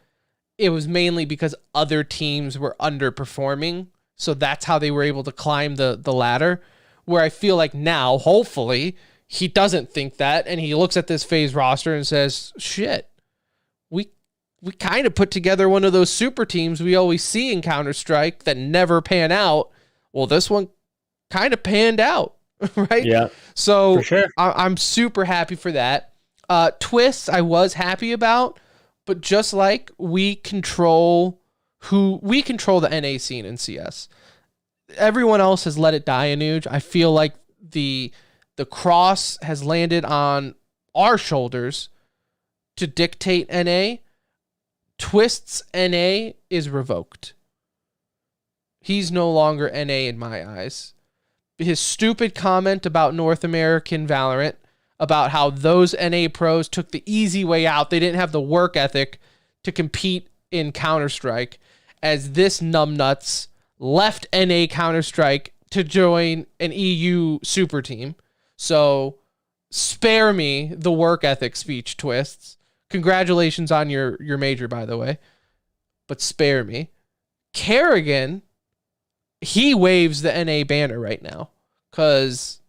it was mainly because other teams were underperforming. So that's how they were able to climb the ladder. Where I feel like now, hopefully, he doesn't think that, and he looks at this FaZe roster and says, shit, we kind of put together one of those super teams we always see in Counter-Strike that never pan out. Well, this one kind of panned out, right? Yeah. So for sure. I'm super happy for that. Twists I was happy about, but just like we control the NA scene in CS. Everyone else has let it die, Anuj. I feel like the cross has landed on our shoulders to dictate NA. Twist's NA is revoked. He's no longer NA in my eyes. His stupid comment about North American Valorant, about how those NA pros took the easy way out. They didn't have the work ethic to compete in Counter-Strike, as this numbnuts left NA Counter-Strike to join an EU super team. So spare me the work ethic speech, Twists. Congratulations on your major, by the way. But spare me. Kerrigan, he waves the NA banner right now. Because,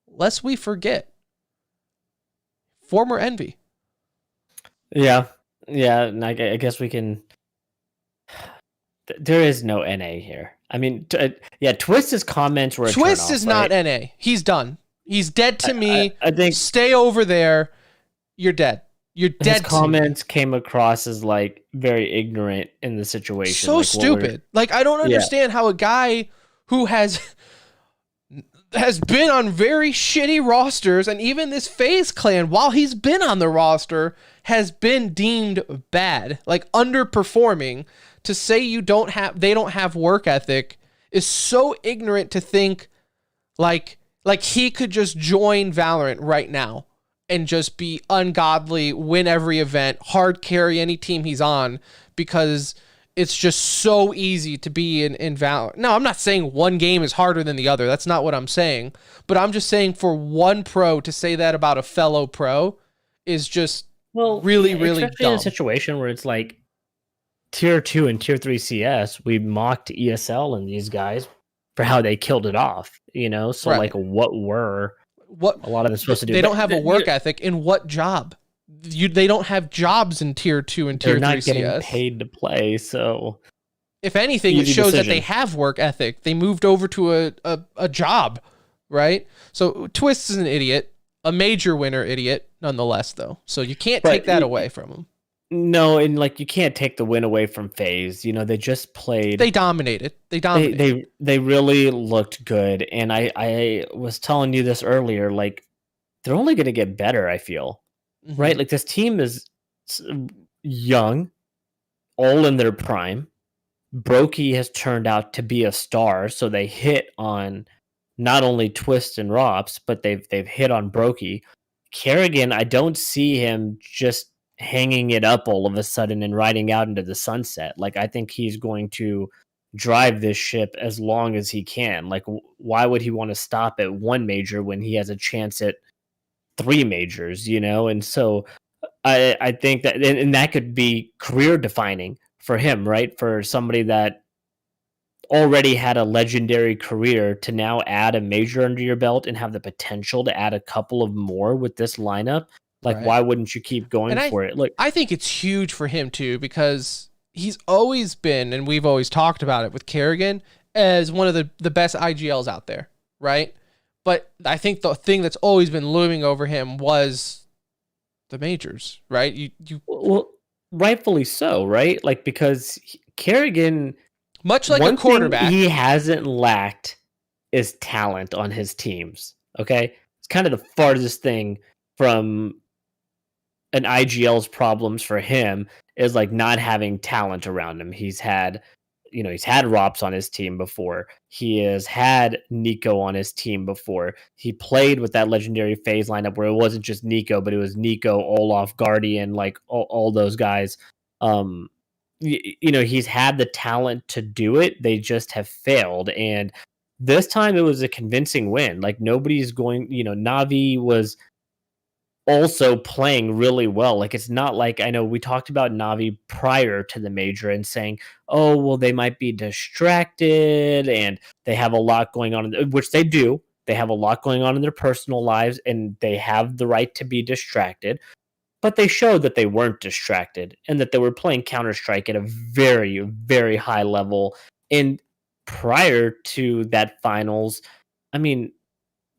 lest we forget, former Envy. Yeah. And I guess we can... There is no NA here. I mean, Twist's comments were Twist is not NA. He's done. He's dead to me. I think stay over there. You're dead. You're dead. His comments came across as like very ignorant in the situation. So like, stupid. Like I don't understand how a guy who has been on very shitty rosters, and even this FaZe clan, while he's been on the roster, has been deemed bad, like underperforming. To say they don't have work ethic is so ignorant to think like he could just join Valorant right now and just be ungodly, win every event, hard carry any team he's on because it's just so easy to be in Valorant. No, I'm not saying one game is harder than the other. That's not what I'm saying. But I'm just saying for one pro to say that about a fellow pro is just really especially dumb. in a situation where it's like tier 2 and tier 3 CS, we mocked ESL and these guys for how they killed it off, So Right. like what were a lot of them supposed to do? They don't have a work ethic in what job? They don't have jobs in tier 2 and tier 3 CS. They're not getting paid to play, so if anything, it shows that they have work ethic. They moved over to a job, right? So Twist is an idiot, a major winner idiot, nonetheless, though. So you can't take that away from him. No, and like you can't take the win away from FaZe. They just played. They dominated. They really looked good, and I was telling you this earlier. Like they're only going to get better. I feel right. Like this team is young, all in their prime. Brokey has turned out to be a star, so they hit on not only Twist and Rops, but they've hit on Brokey. Kerrigan, I don't see him just hanging it up all of a sudden and riding out into the sunset. Like I think he's going to drive this ship as long as he can. Like why would he want to stop at one major when he has a chance at 3 majors, And so I think that, and that could be career defining for him, right? For somebody that already had a legendary career to now add a major under your belt and have the potential to add a couple of more with this lineup. Like, right. Why wouldn't you keep going for it? Look, I think it's huge for him too, because he's always been, and we've always talked about it with Kerrigan, as one of the best IGLs out there, right? But I think the thing that's always been looming over him was the majors, right? Well, rightfully so, right? Like, because Kerrigan, much like a quarterback, he hasn't lacked is talent on his teams. Okay, it's kind of the farthest thing from an IGL's problems for him is like not having talent around him. He's had Rops on his team before. He has had Nico on his team before. He played with that legendary FaZe lineup where it wasn't just Nico, but it was Nico, Olaf, Guardian, like all those guys. He's had the talent to do it. They just have failed. And this time it was a convincing win. Like nobody's going, Navi was also playing really well. Like it's not like, I know we talked about Navi prior to the major and saying, oh, well, they might be distracted and they have a lot going on, which they do. They have a lot going on in their personal lives and they have the right to be distracted. But they showed that they weren't distracted and that they were playing Counter-Strike at a very, very high level. And prior to that finals, I mean,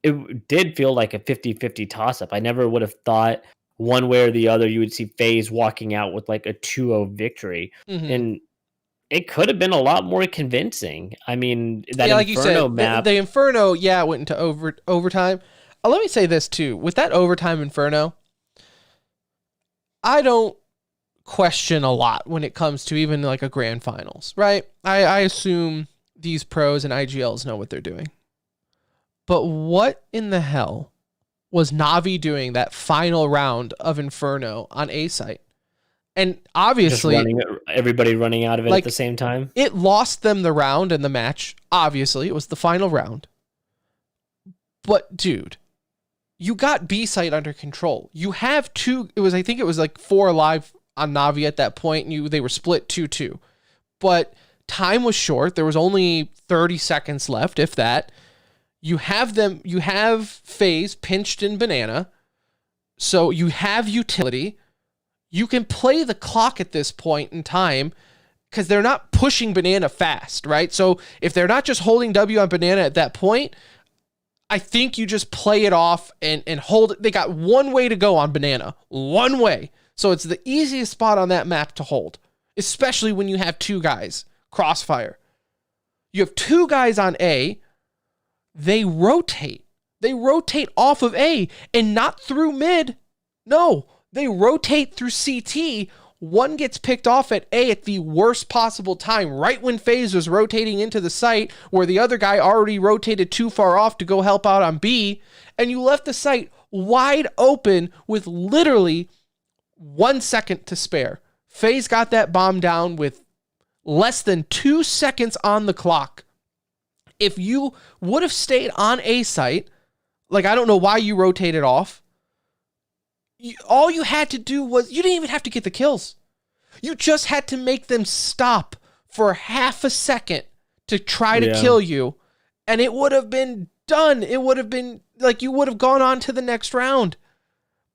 it did feel like a 50-50 toss-up. I never would have thought one way or the other you would see FaZe walking out with like a 2-0 victory. Mm-hmm. And it could have been a lot more convincing. I mean, that like Inferno you said, map... The Inferno, went into overtime. Let me say this too. With that overtime Inferno, I don't question a lot when it comes to even like a grand finals, right? I assume these pros and IGLs know what they're doing. But what in the hell was Navi doing that final round of Inferno on A site? And obviously, everybody running out of it at the same time. It lost them the round and the match. Obviously, it was the final round. But dude, you got B site under control. You have I think it was like 4 alive on Navi at that point, and they were split 2-2. But time was short. There was only 30 seconds left, if that. You have FaZe pinched in banana, so you have utility. You can play the clock at this point in time because they're not pushing banana fast, right? So if they're not just holding W on banana at that point, I think you just play it off and hold it. They got one way to go on banana, one way. So it's the easiest spot on that map to hold, especially when you have 2 guys, crossfire. You have 2 guys on A. They rotate. They rotate off of A and not through mid. No, they rotate through CT. One gets picked off at A at the worst possible time, right when FaZe was rotating into the site where the other guy already rotated too far off to go help out on B, and you left the site wide open with literally 1 second to spare. FaZe got that bomb down with less than 2 seconds on the clock. If you would have stayed on A site, like, I don't know why you rotated off. All you had to do was, you didn't even have to get the kills. You just had to make them stop for half a second to try to kill you, and it would have been done. It would have been, like, you would have gone on to the next round.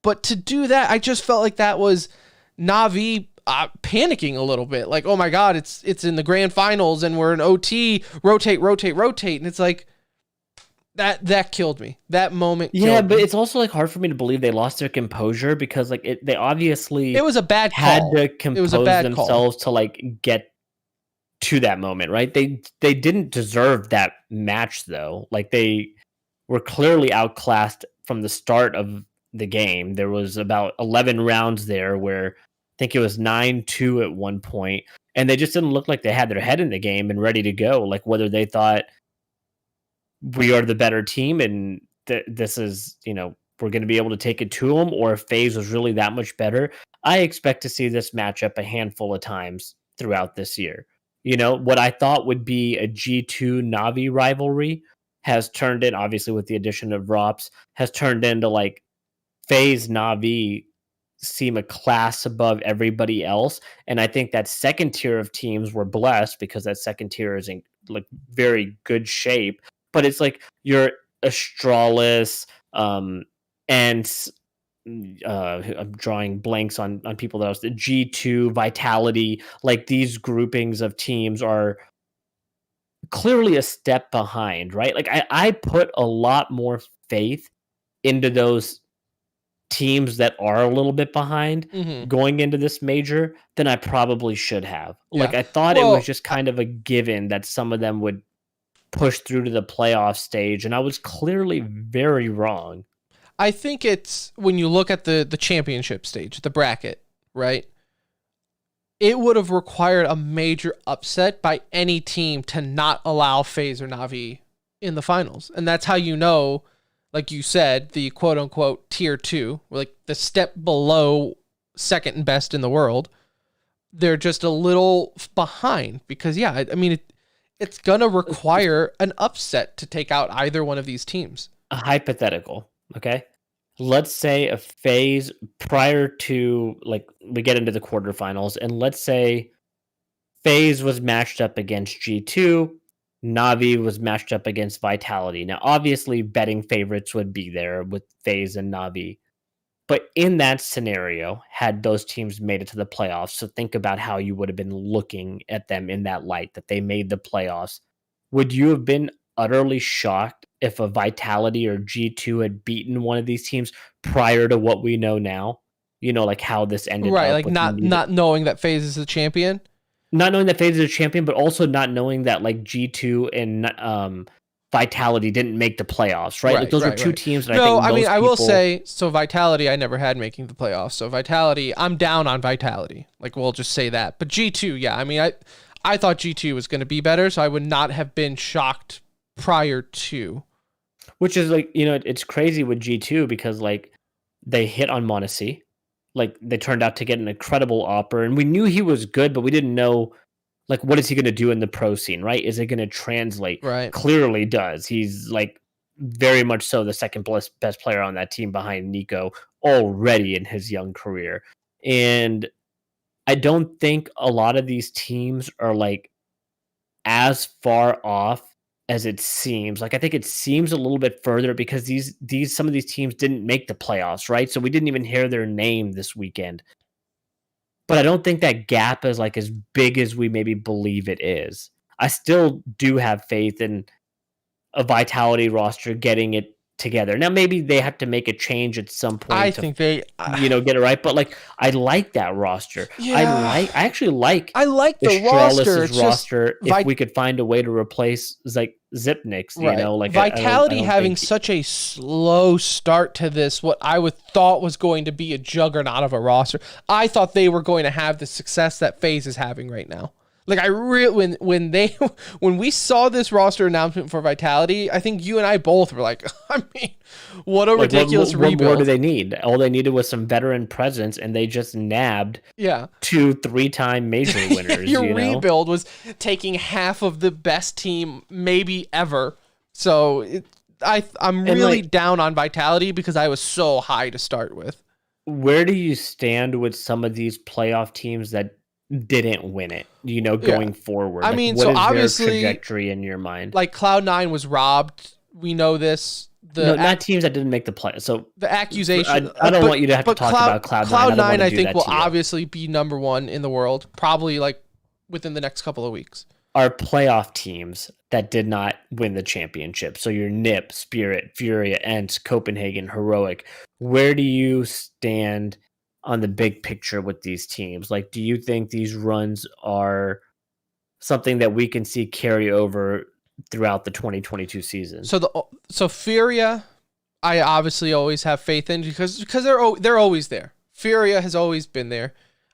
But to do that, I just felt like that was Na'Vi panicking a little bit. Like, oh my God, it's in the grand finals and we're in OT, rotate. And it's like, that killed me. That moment killed but me. it's also like hard for me to believe they lost their composure, because like they obviously It was a bad call. had to compose themselves to like get to that moment, right? They didn't deserve that match though. Like, they were clearly outclassed from the start of the game. There was about 11 rounds there where I think it was 9-2 at one point, and they just didn't look like they had their head in the game and ready to go. Like, whether they thought we are the better team and this is, we're going to be able to take it to them, or if FaZe was really that much better. I expect to see this matchup a handful of times throughout this year. What I thought would be a G2 Na'Vi rivalry has turned in, obviously with the addition of Rops, has turned into like FaZe Na'Vi seem a class above everybody else. And I think that second tier of teams were blessed because that second tier is in like very good shape. But it's like your Astralis, and I'm drawing blanks on people that was the G2, Vitality. Like, these groupings of teams are clearly a step behind, right? Like, I put a lot more faith into those teams that are a little bit behind going into this major than I probably should have. Yeah. Like, I thought it was just kind of a given that some of them would push through to the playoff stage, and I was clearly very wrong. I think it's, when you look at the championship stage, the bracket, right? It would have required a major upset by any team to not allow FaZe or Na'Vi in the finals. And that's how you know, like you said, the quote-unquote tier 2, like the step below second and best in the world, they're just a little behind because, I mean, it's going to require an upset to take out either one of these teams. A hypothetical, okay? Let's say a FaZe prior to, like, we get into the quarterfinals, and let's say FaZe was matched up against G2, Na'Vi was matched up against Vitality. Now, obviously, betting favorites would be there with FaZe and Na'Vi. But in that scenario, had those teams made it to the playoffs, so think about how you would have been looking at them in that light, that they made the playoffs. Would you have been utterly shocked if a Vitality or G2 had beaten one of these teams prior to what we know now? Like how this ended up. Right, like not knowing that FaZe is the champion? Not knowing that FaZe is a champion, but also not knowing that like G2 and Vitality didn't make the playoffs, right? Like those are two teams that I think I will say, so Vitality I never had making the playoffs. So Vitality, I'm down on Vitality. Like, we'll just say that. But G2, I mean, I thought G2 was going to be better, so I would not have been shocked prior to. Which is like, it's crazy with G2 because like they hit on Monacy. Like, they turned out to get an incredible offer, and we knew he was good, but we didn't know, like, what is he going to do in the pro scene, right? Is it going to translate? Right. Clearly does. He's, like, very much so the second best player on that team behind Nico already in his young career. And I don't think a lot of these teams are, like, as far off as it seems. Like, I think it seems a little bit further because some of these teams didn't make the playoffs, right? So we didn't even hear their name this weekend. But I don't think that gap is like as big as we maybe believe it is. I still do have faith in a Vitality roster getting it together. Now, maybe they have to make a change at some point. I think they, get it right. But like, I like that roster. Yeah. I actually like. I like the roster. If we could find a way to replace like Zipniks, like Vitality having such a slow start to this, what I thought was going to be a juggernaut of a roster. I thought they were going to have the success that FaZe is having right now. Like when they when we saw this roster announcement for Vitality, I think you and I both were like, I mean, what a Like, ridiculous what rebuild. more do they need? All they needed was some veteran presence, and they just nabbed Yeah. 2-3-time major winners. Your you know? rebuild was taking half of the best team maybe ever. So I'm really down on Vitality because I was so high to start with. Where do you stand with some of these playoff teams that didn't win it, going forward? I Like, mean, what so is obviously, their trajectory in your mind? like Cloud9 was robbed. We know this. Not teams that didn't make the play. So the accusation. I don't want you to have to talk about Cloud9. Cloud9, I think, will obviously be number one in the world, probably like within the next couple of weeks. Are playoff teams that did not win the championship. So your NIP, Spirit, Furia, Ents, Copenhagen, Heroic. Where do you stand on the big picture with these teams? Like, do you think these runs are something that we can see carry over throughout the 2022 season? So Furia, I obviously always have faith in because they're always there. Furia has always been there.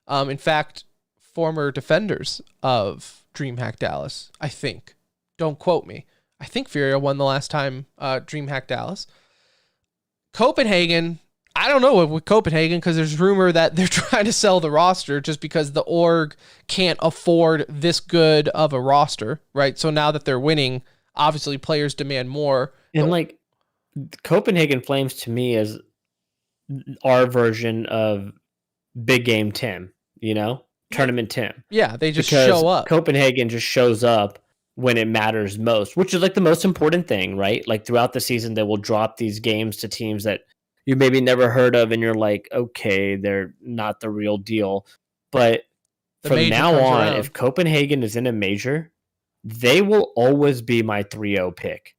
In fact, former defenders of DreamHack Dallas, I think. Don't quote me. I think Furia won the last time DreamHack Dallas. Copenhagen, I don't know with Copenhagen because there's rumor that they're trying to sell the roster just because the org can't afford this good of a roster, right? So now that they're winning, obviously players demand more. And like Copenhagen Flames to me is our version of Big Game Tim, Tournament Tim. Yeah, they just show up. Copenhagen just shows up when it matters most, which is like the most important thing, right? Like throughout the season, they will drop these games to teams that you maybe never heard of, and you're like, okay, they're not the real deal. But from now on, if Copenhagen is in a major, they will always be my 3-0 pick.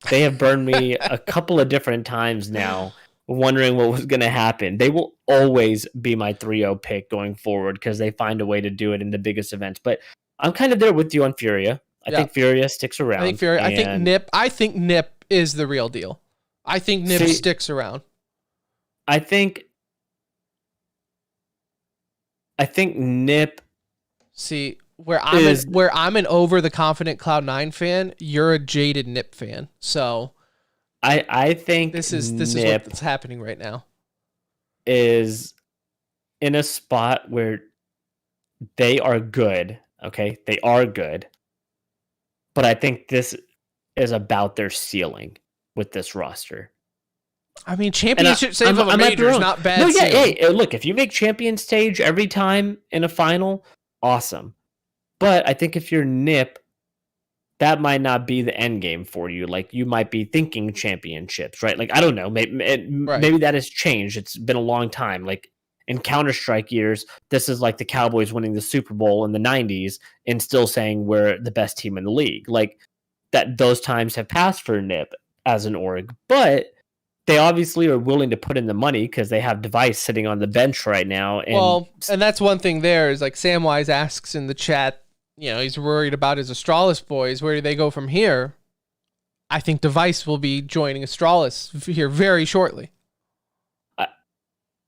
They have burned me a couple of different times now, wondering what was going to happen. They will always be my 3-0 pick going forward because they find a way to do it in the biggest events. But I'm kind of there with you on Furia. I think Furia sticks around. I think NIP is the real deal. I think NIP sticks around. I think NIP. See, where I'm an over the confident Cloud9 fan, you're a jaded NIP fan. So I think this is what's happening right now. Is in a spot where they are good. Okay, they are good, but I think this is about their ceiling with this roster. I mean, championship save of a major is not bad. No, yeah, hey, look, if you make champion stage every time in a final, awesome. But I think if you're NIP, that might not be the end game for you. Like, you might be thinking championships, right? Like, I don't know. Maybe that has changed. It's been a long time. Like, in Counter-Strike years, this is like the Cowboys winning the Super Bowl in the 90s and still saying we're the best team in the league. Like, that those times have passed for NIP as an org. But they obviously are willing to put in the money because they have Device sitting on the bench right now. And that's one thing there is like Samwise asks in the chat, he's worried about his Astralis boys. Where do they go from here? I think Device will be joining Astralis here very shortly.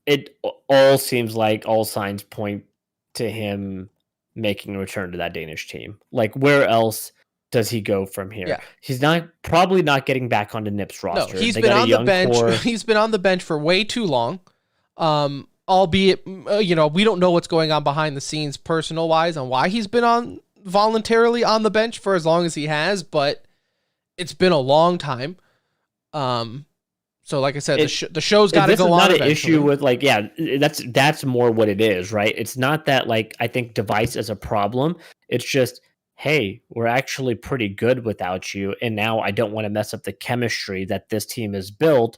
It all seems like all signs point to him making a return to that Danish team. Like, where else does he go from here? Yeah. He's probably not getting back onto NIP's roster. No, he's been on the bench. Core. He's been on the bench for way too long. Albeit, we don't know what's going on behind the scenes personal wise on why he's been voluntarily on the bench for as long as he has, but it's been a long time. So like I said, the show's got to go on. This is not an issue with that's more what it is, right? It's not that like I think Device is a problem. It's just, hey, we're actually pretty good without you, and now I don't want to mess up the chemistry that this team has built.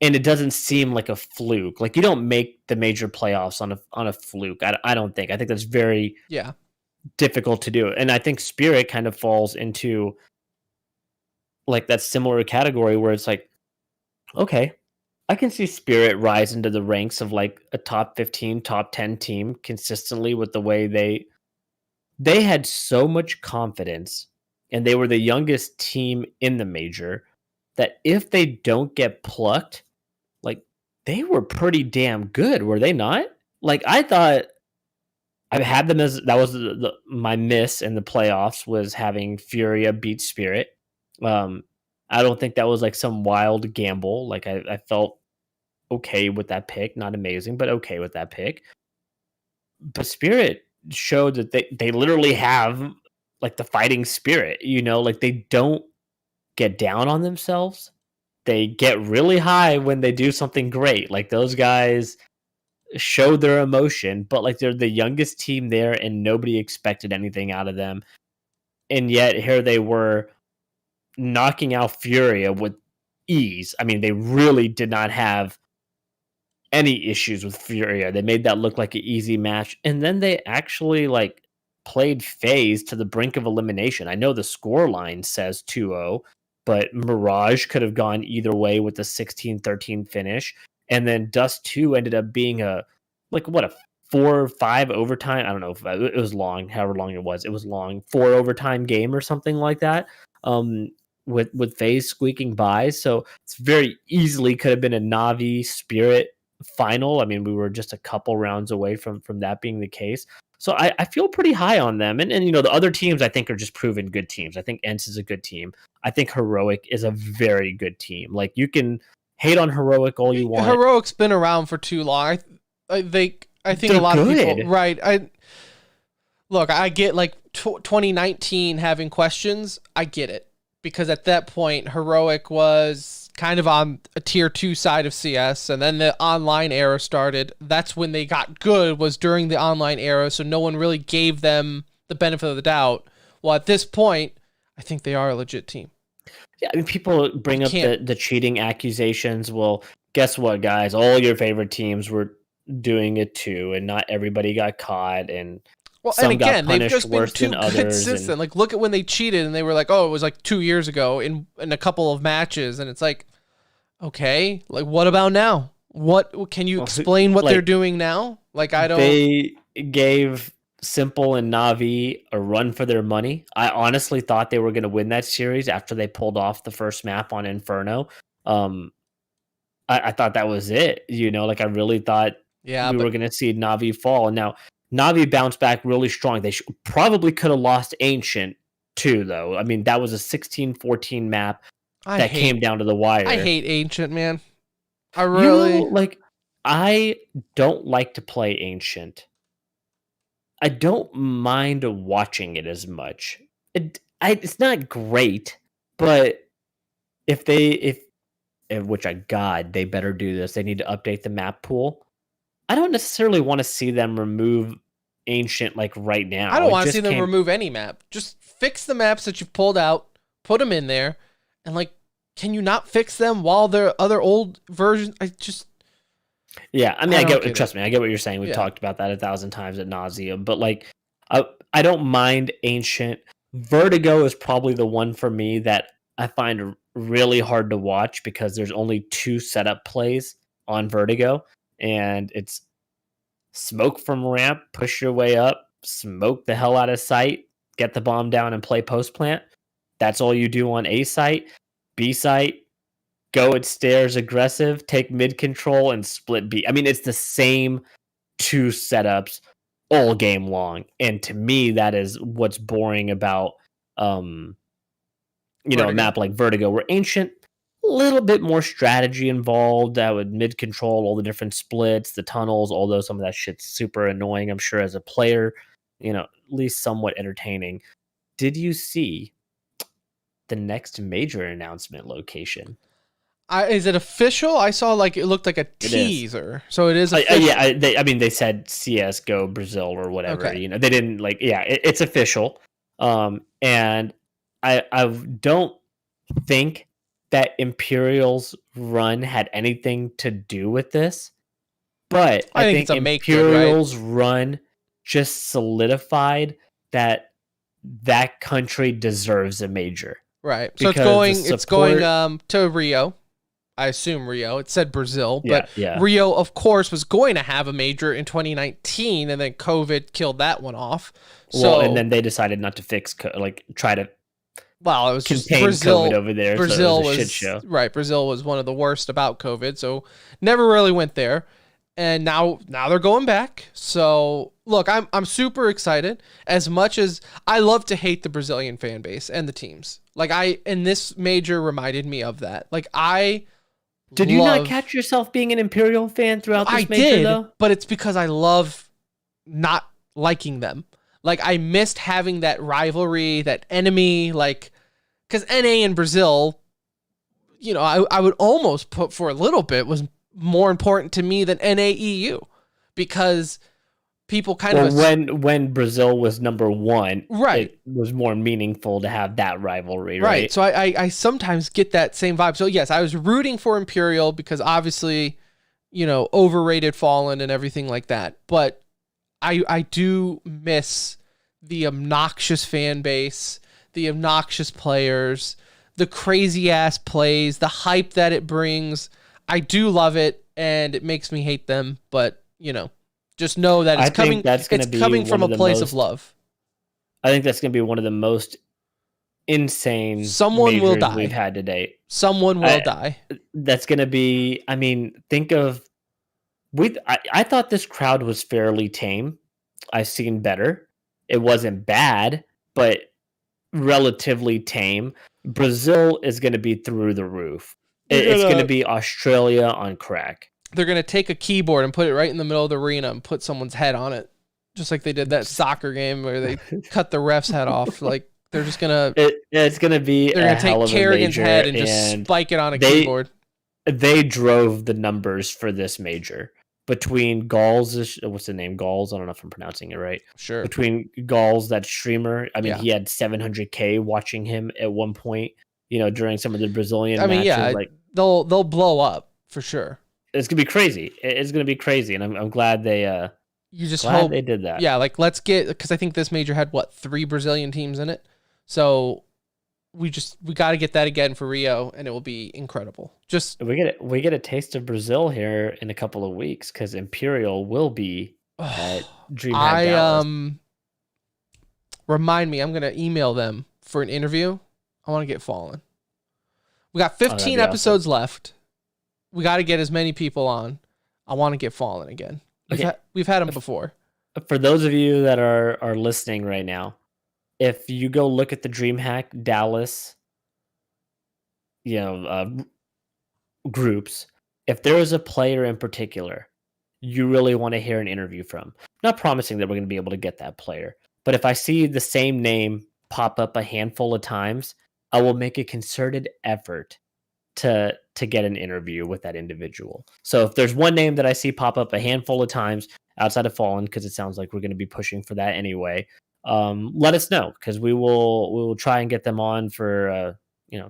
And it doesn't seem like a fluke. Like, you don't make the major playoffs on a fluke. I don't think. I think that's very difficult to do. And I think Spirit kind of falls into like that similar category where it's like, okay, I can see Spirit rise into the ranks of like a top 15, top 10 team consistently with the way they had so much confidence, and they were the youngest team in the major, that if they don't get plucked, like, they were pretty damn good, were they not? Like, I thought I've had them as that was my miss in the playoffs was having Furia beat Spirit. I don't think that was like some wild gamble. Like I felt okay with that pick, not amazing, but okay with that pick. But Spirit showed that they literally have like the fighting spirit, like they don't get down on themselves. They get really high when they do something great. Like those guys show their emotion, but like they're the youngest team there and nobody expected anything out of them. And yet here they were knocking out Furia with ease. I mean, they really did not have any issues with Furia. They made that look like an easy match. And then they actually like played FaZe to the brink of elimination. I know the score line says 2-0, but Mirage could have gone either way with the 16-13 finish. And then Dust 2 ended up being a 4-5 overtime. I don't know if it was long, however long it was. It was long, 4 overtime game or something like that. With FaZe squeaking by. So it's very easily could have been a Navi Spirit final. I mean, we were just a couple rounds away from that being the case. So I feel pretty high on them. And the other teams I think are just proven good teams. I think ENCE is a good team. I think Heroic is a very good team. Like you can hate on Heroic all you want. Heroic's been around for too long. I think They're a lot good. of people, right? I get like 2019 having questions. I get it because at that point Heroic was kind of on a tier 2 side of CS, and then the online era started. That's when they got good, was during the online era, so no one really gave them the benefit of the doubt. Well, at this point, I think they are a legit team. Yeah, I mean, people bring up the cheating accusations. Well, guess what, guys? All your favorite teams were doing it too, and not everybody got caught, and some and again, got punished they've just been worse too than others. consistent. Like, look at when they cheated, and they were like, "Oh, it was like 2 years ago in a couple of matches," and it's like, okay, like what about now? What can you explain what they're doing now? Like, I don't. They gave Simple and Navi a run for their money. I honestly thought they were going to win that series after they pulled off the first map on Inferno. I thought that was it. Like I really thought we were going to see Navi fall. And now Navi bounced back really strong. They probably could have lost Ancient too, though. I mean, that was a 16-14 map that came down to the wire. I hate Ancient, man. I really I don't like to play Ancient. I don't mind watching it as much. It's not great, but if they better do this. They need to update the map pool. I don't necessarily want to see them remove Ancient like right now. I don't want to see them remove any map. Just fix the maps that you've pulled out, put them in there, and like, can you not fix them while there are other old versions? Yeah, I mean, trust me, I get what you're saying. We've talked about that 1,000 times ad nauseum, but like, I don't mind Ancient. Vertigo is probably the one for me that I find really hard to watch because there's only 2 setup plays on Vertigo, and it's smoke from ramp, push your way up, smoke the hell out of sight, get the bomb down, and play post plant. That's all you do on A site. B site, go at stairs aggressive, take mid control, and split B. I mean, it's the same 2 setups all game long, and to me, that is what's boring about a map like Vertigo, where Ancient, a little bit more strategy involved. That would mid control all the different splits, the tunnels, although some of that shit's super annoying, I'm sure, as a player, at least somewhat entertaining. Did you see the next major announcement location? Is it official? I saw like it looked like a teaser, so it is official. They said CSGO Brazil or whatever. Okay. They didn't it's official. And I don't think that Imperial's run had anything to do with this, but I think Imperial's run just solidified that country deserves a major. Right. So it's going to Rio. I assume Rio. It said Brazil, but Rio, of course, was going to have a major in 2019, and then COVID killed that one off. And then they decided not to try to. Well, it was contain COVID over there. Brazil so it was a shit show. Right. Brazil was one of the worst about COVID, so never really went there. and now they're going back. So look, I'm super excited. As much as I love to hate the Brazilian fan base and the teams, and this major reminded me of that. Did you not catch yourself being an Imperial fan throughout this major, though? But it's because I love not liking them. I missed having that rivalry, that enemy, because NA in Brazil, I would almost put for a little bit was more important to me than NA EU, because people when Brazil was number one, right, it was more meaningful to have that rivalry, right? So I sometimes get that same vibe. So yes, I was rooting for Imperial because obviously, overrated Fallen and everything like that. But I do miss the obnoxious fan base, the obnoxious players, the crazy ass plays, the hype that it brings. I do love it, and it makes me hate them. But just know that it's coming. It's coming from a place of love. I think that's going to be one of the most insane. Someone will die. We've had to date. Someone will die. That's going to be. I mean, think of. I thought this crowd was fairly tame. I've seen better. It wasn't bad, but relatively tame. Brazil is going to be through the roof. It's going to be Australia on crack. They're going to take a keyboard and put it right in the middle of the arena and put someone's head on it. Just like they did that soccer game where they cut the ref's head off. They're just going to... It's going to be They're going to take Kerrigan's head and just spike it on a keyboard. They drove the numbers for this major. Between Gauls, what's the name? Gauls? I don't know if I'm pronouncing it right. Sure. Between Gauls, that streamer, he had 700K watching him at one point, during some of the Brazilian matches. Yeah, they'll blow up for sure. It's gonna be crazy. It's gonna be crazy, and I'm glad they. You just hope they did that. Yeah, let's get, because I think this major had 3 Brazilian teams in it, so we got to get that again for Rio, and it will be incredible. We get a taste of Brazil here in a couple of weeks because Imperial will be at DreamHack Dallas. Remind me, I'm gonna email them for an interview. I want to get Fallen. We got 15 episodes left. We got to get as many people on. I want to get Fallen again. We've had them before. For those of you that are listening right now, if you go look at the DreamHack Dallas, groups, if there is a player in particular you really want to hear an interview from, I'm not promising that we're going to be able to get that player, but if I see the same name pop up a handful of times, I will make a concerted effort to get an interview with that individual. So if there's one name that I see pop up a handful of times outside of Fallen, because it sounds like we're going to be pushing for that anyway, let us know, because we will try and get them on for a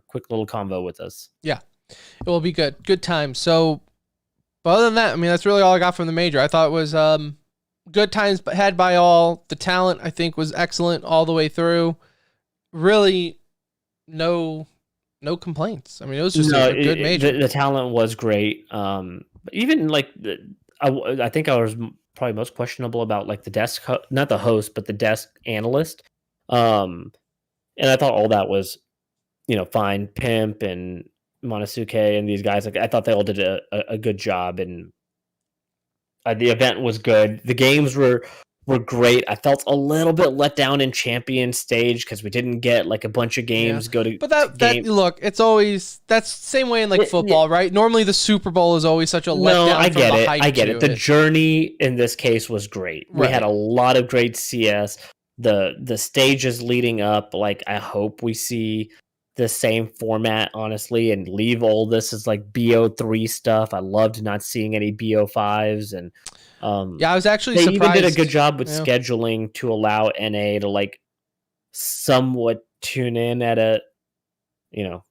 quick little convo with us. Yeah, it will be good time. So, but other than that, that's really all I got from the major. I thought it was good times had by all. The talent, I think, was excellent all the way through. Really, no complaints. It was just a good major. The talent was great. Even I think I was probably most questionable about the desk, not the host, but the desk analyst. And I thought all that was, fine. Pimp and Monosuke and these guys, I thought they all did a good job, and the event was good. The games were great. I felt a little bit let down in champion stage because we didn't get a bunch of games go to. But that look, it's always that's the same way in football, right? Normally the Super Bowl is always such a letdown. No, I get it. The journey in this case was great. Right. We had a lot of great CS. The stages leading up, I hope we see the same format, honestly, and leave all this as BO3 stuff. I loved not seeing any BO5s, and I was actually they surprised. Even did a good job with scheduling to allow NA to somewhat tune in at a,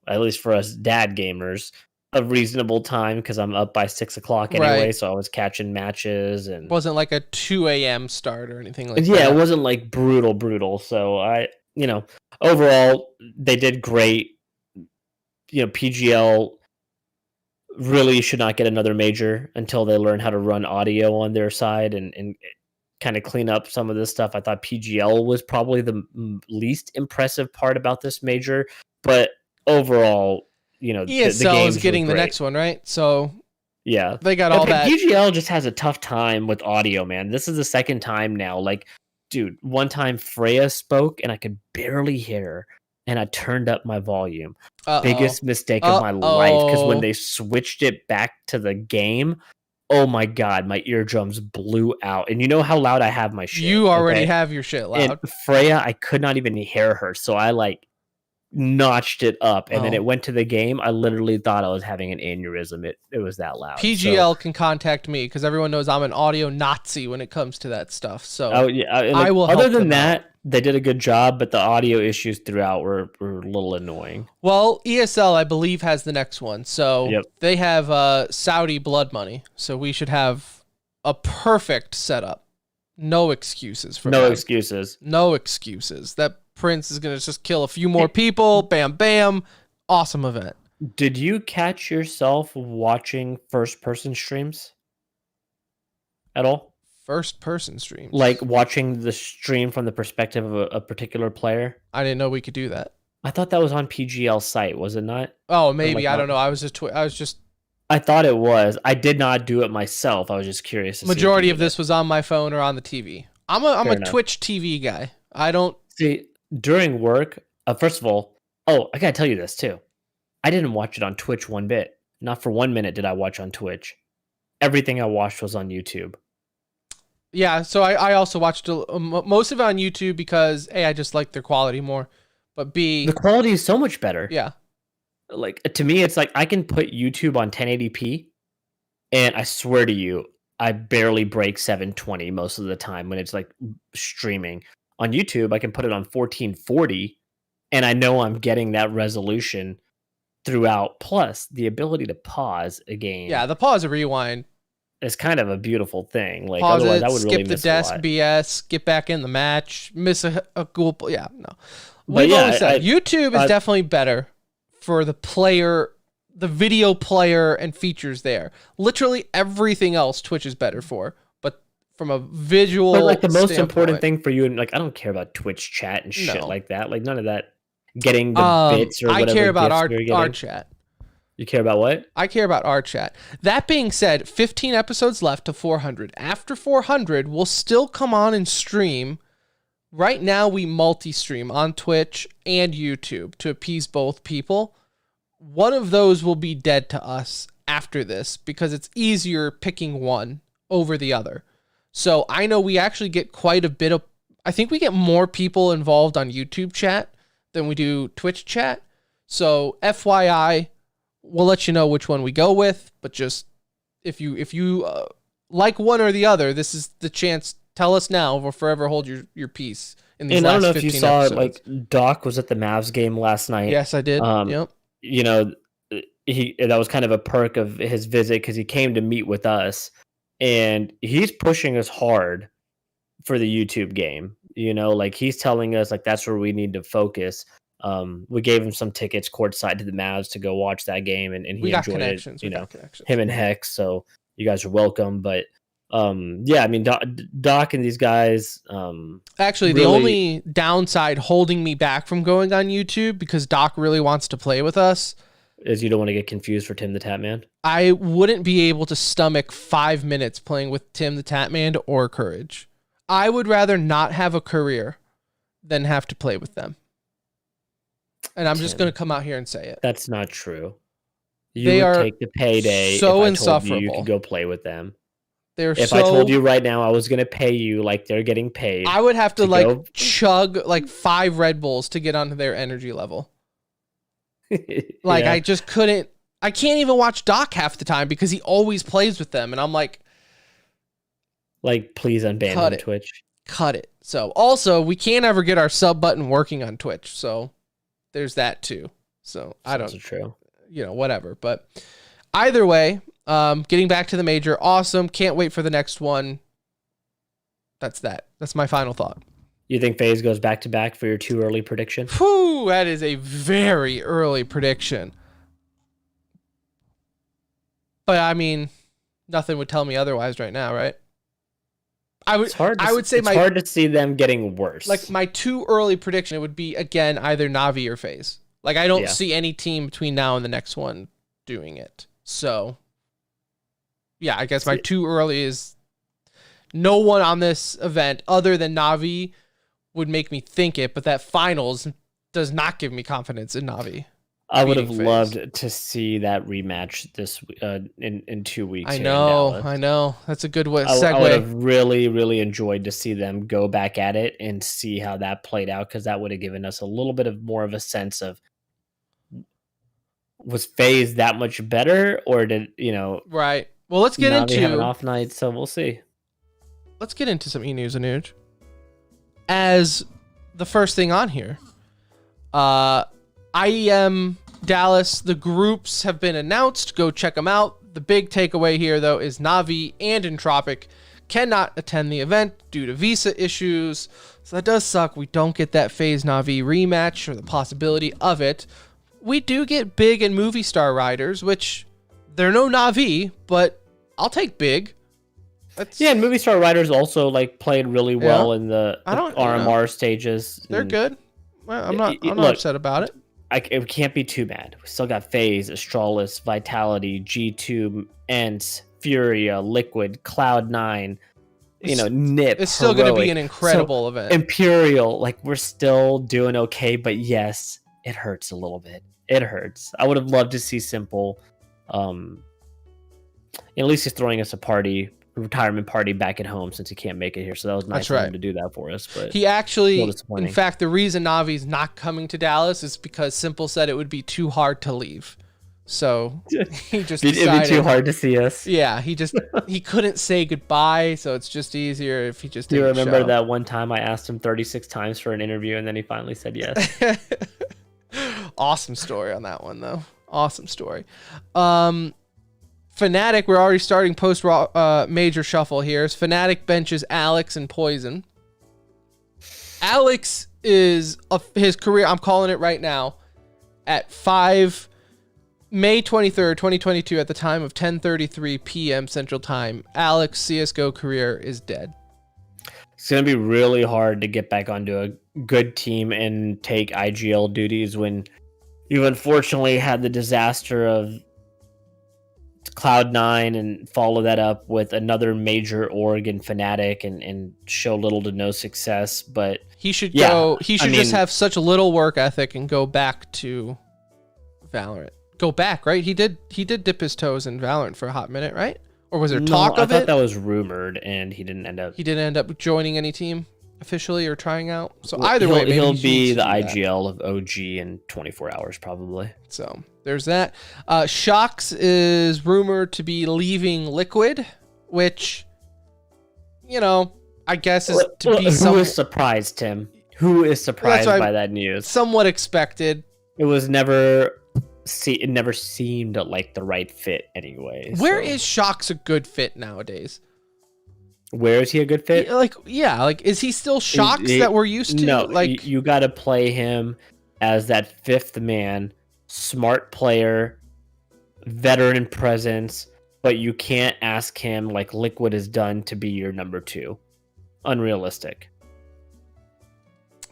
at least for us dad gamers, a reasonable time, because I'm up by 6 o'clock anyway, so I was catching matches, and it wasn't a 2 a.m. start or anything like that. Yeah, it wasn't brutal. So overall they did great. PGL really should not get another major until they learn how to run audio on their side and kind of clean up some of this stuff. I thought PGL was probably the least impressive part about this major, but overall, ESL is getting the next one, right? So Yeah. They got all that. PGL just has a tough time with audio, man. This is the second time now. Like, dude, one time Freya spoke and I could barely hear her, and I turned up my volume. Biggest mistake of my life, because when they switched it back to the game, oh my god, my eardrums blew out. And you know how loud I have my shit. You already have your shit loud. And Freya, I could not even hear her, so I like notched it up, and then it went to the game. I literally thought I was having an aneurysm. It was that loud. PGL can contact me because everyone knows I'm an audio Nazi when it comes to that stuff. So I will. Other than that, they did a good job, but the audio issues throughout were a little annoying. Well, ESL, I believe, has the next one. So they have Saudi blood money. So we should have a perfect setup. No excuses for No excuses. No excuses. That Prince is going to just kill a few more people. Bam, bam. Awesome event. Did you catch yourself watching first-person streams at all? First-person streams? Like watching the stream from the perspective of a particular player? I didn't know we could do that. I thought that was on PGL's site, was it not? Oh, maybe. I don't know. I thought it was. I did not do it myself. I was just curious. Majority of this was on my phone or on the TV. I'm a Twitch TV guy. I don't see during work. First of all, I gotta tell you this too. I didn't watch it on Twitch one bit. Not for 1 minute did I watch on Twitch. Everything I watched was on YouTube. Yeah, so I also watched most of it on YouTube because A, I just like their quality more, but B, the quality is so much better. Yeah. Like, to me, it's like I can put YouTube on 1080p, and I swear to you, I barely break 720 most of the time when it's like streaming. On YouTube, I can put it on 1440, and I know I'm getting that resolution throughout. Plus, the ability to pause a game. Yeah, the pause and rewind is kind of a beautiful thing. Like, pause otherwise, it, I would really miss skip the desk a lot. BS, get back in the match, miss a cool. Yeah, no. We've always said YouTube is definitely better for the player, the video player and features there. Literally everything else Twitch is better for, but from a visual but like the most important thing for you, and like I don't care about Twitch chat and shit like that. Like none of that getting the bits or whatever. I care about our chat. chat. You care about what? I care about our chat. That being said, 15 episodes left to 400. After 400, we'll still come on and stream. Right now, we multi-stream on Twitch and YouTube to appease both people. One of those will be dead to us after this because it's easier picking one over the other. So I know we actually get quite a bit of... I think we get more people involved on YouTube chat than we do Twitch chat. So FYI, we'll let you know which one we go with. But just if you like one or the other, this is the chance. Tell us now, or forever hold your peace. In these last 15 episodes. I don't know if you saw it, like Doc was at the Mavs game last night. Yes, I did. Yep. You know, that was kind of a perk of his visit because he came to meet with us, and he's pushing us hard for the YouTube game. You know, like he's telling us like that's where we need to focus. We gave him some tickets courtside to the Mavs to go watch that game, and he enjoyed it. You know, him and Hex. So you guys are welcome. But yeah, I mean, Doc and these guys. Actually, the only downside holding me back from going on YouTube because Doc really wants to play with us is you don't want to get confused for Tim the Tatman. I wouldn't be able to stomach 5 minutes playing with Tim the Tatman or Courage. I would rather not have a career than have to play with them. And I'm just going to come out here and say it. That's not true. They would take the payday so if I insufferable. Told you could go play with them. If I told you right now I was going to pay you like they're getting paid. I would have to like chug like 5 Red Bulls to get onto their energy level. Like I just couldn't. I can't even watch Doc half the time because he always plays with them. And I'm like, please unban him, Twitch. Cut it. So also we can't ever get our sub button working on Twitch. So there's that too. So I don't. That's true. You know, whatever. But either way, getting back to the major, awesome. Can't wait for the next one. That's that. That's my final thought. You think FaZe goes back to back for your too early prediction? Whew, that is a very early prediction. But I mean, nothing would tell me otherwise right now, right? I would say it's hard to see them getting worse. Like my too early prediction, it would be again either Navi or FaZe. Like I don't see any team between now and the next one doing it. So yeah, I guess my too early is no one on this event other than Navi would make me think it, but that finals does not give me confidence in Navi. I would have loved to see that rematch this in 2 weeks. I know. That's a good segue. I would have really enjoyed to see them go back at it and see how that played out, because that would have given us a little bit of more of a sense of, was FaZe that much better, or did right? Well, let's get into have an off night, so we'll see. Let's get into some e-news and news. As the first thing on here, IEM Dallas, the groups have been announced. Go check them out. The big takeaway here, though, is Navi and Entropic cannot attend the event due to visa issues. So that does suck. We don't get that FaZe Navi rematch, or the possibility of it. We do get Big and Movie Star riders, which they're no Navi, but I'll take Big. And Movie Star riders also played really well in the RMR stages. They're good. Well, I'm not upset about it. It can't be too bad. We still got FaZe, Astralis, Vitality, G2, Ents, Furia, Liquid, Cloud9, NIP. It's still going to be an incredible event. Imperial, we're still doing okay, but yes, it hurts a little bit. It hurts. I would have loved to see Simple. At least he's throwing us a retirement party back at home, since he can't make it here. So that was nice of him to do that for us. But he actually, in fact, the reason Navi's not coming to Dallas is because Simple said it would be too hard to leave. So he just decided, it'd be too hard to see us. Yeah, he couldn't say goodbye, so it's just easier if he just didn't. Do you remember that one time I asked him 36 times for an interview, and then he finally said yes? Awesome story on that one, though. Awesome story. Fnatic, we're already starting post major shuffle here. Fnatic benches Alex and Poison. Alex is his career, I'm calling it right now, at May 23rd, 2022, at the time of 10:33 p.m. Central Time. Alex CSGO career is dead. It's going to be really hard to get back onto a good team and take IGL duties when you unfortunately had the disaster of Cloud9 and follow that up with another major org in Fnatic and show little to no success. But he should go. He should just have such a little work ethic and go back to Valorant. Go back, right? He did dip his toes in Valorant for a hot minute, right? Or was there talk of it? I thought that was rumored, and he didn't end up. He didn't end up joining any team officially or trying out. So either way, maybe he'll be the IGL of OG in 24 hours, probably. So there's that. Shox is rumored to be leaving Liquid, which, I guess is to be. Who is surprised, Tim? Who is surprised by that news? Somewhat expected. It was never. It never seemed like the right fit, anyway. Where is Shox a good fit nowadays? Where is he a good fit? Is he still Shox that we're used to? No, you got to play him as that fifth man, smart player, veteran presence, but you can't ask him like Liquid has done to be your number 2. Unrealistic.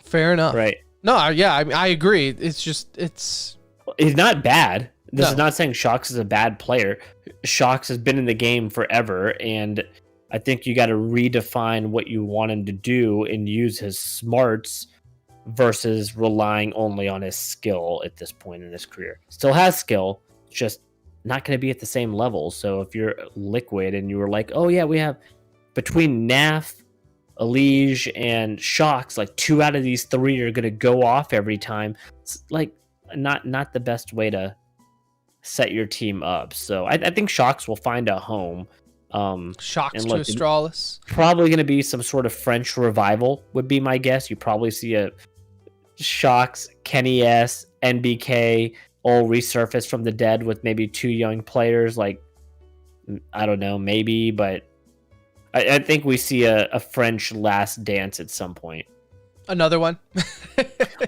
Fair enough. Right. No, yeah, I agree. It's he's not bad. This is not saying Shox is a bad player. Shox has been in the game forever, and I think you got to redefine what you want him to do and use his smarts versus relying only on his skill at this point in his career. Still has skill, just not going to be at the same level. So if you're Liquid and you were like, oh yeah, we have between Naf, Elige, and Shox, 2 out of these 3 are going to go off every time. It's not the best way to set your team up. So I think Shox will find a home. Shox to Astralis. Probably going to be some sort of French revival would be my guess. You probably see a Shox, Kenny S, NBK all resurface from the dead with maybe 2 young players. I don't know, maybe, but I think we see a French last dance at some point. Another one.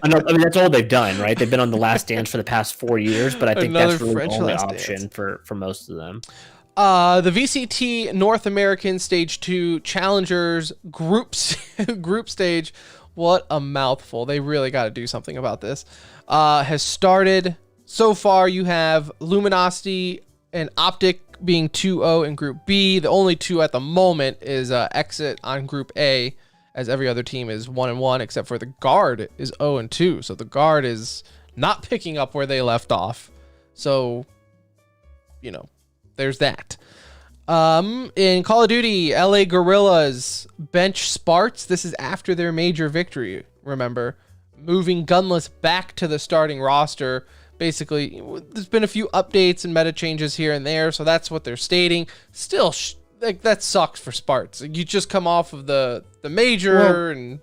That's all they've done, right? They've been on the Last Dance for the past 4 years, but I think that's really the only option for most of them. The VCT North American Stage 2 Challengers group stage, what a mouthful. They really got to do something about this. Has started. So far, you have Luminosity and Optic being 2-0 in Group B. The only two at the moment is Exit on Group A, as every other team is 1-1, except for the Guard is 0-2. So the Guard is not picking up where they left off. So, there's that. In Call of Duty, LA Guerrillas bench Sparts. This is after their major victory, remember. Moving Gunless back to the starting roster. Basically, there's been a few updates and meta changes here and there, so that's what they're stating. Still, that sucks for Sparts. You just come off of the major, and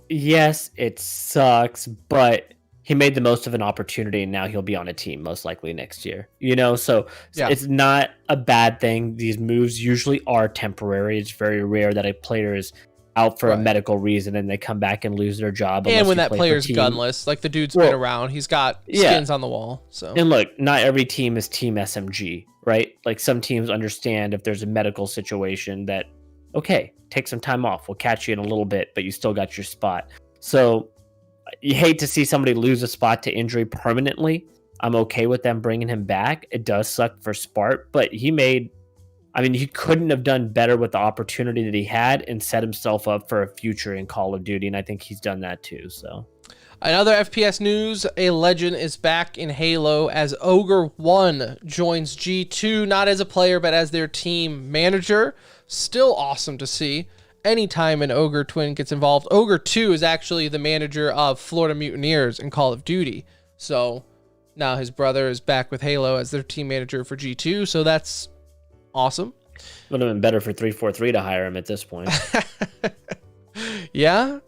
yes, it sucks, but he made the most of an opportunity, and now he'll be on a team most likely next year. So yeah. It's not a bad thing. These moves usually are temporary. It's very rare that a player is out for a medical reason and they come back and lose their job. And when that player's gunless, like the dude's been around, he's got skins on the wall. So, and look, not every team is Team SMG, right? Like some teams understand if there's a medical situation that, okay, take some time off. We'll catch you in a little bit, but you still got your spot. So you hate to see somebody lose a spot to injury permanently. I'm okay with them bringing him back. It does suck for Spart, but he couldn't have done better with the opportunity that he had and set himself up for a future in Call of Duty, and I think he's done that too. So, another FPS news, a legend is back in Halo as Ogre1 joins G2, not as a player, but as their team manager. Still awesome to see. Anytime an Ogre twin gets involved. Ogre2 is actually the manager of Florida Mutineers in Call of Duty. So now his brother is back with Halo as their team manager for G2, so that's awesome. Would have been better for 343 to hire him at this point. Yeah.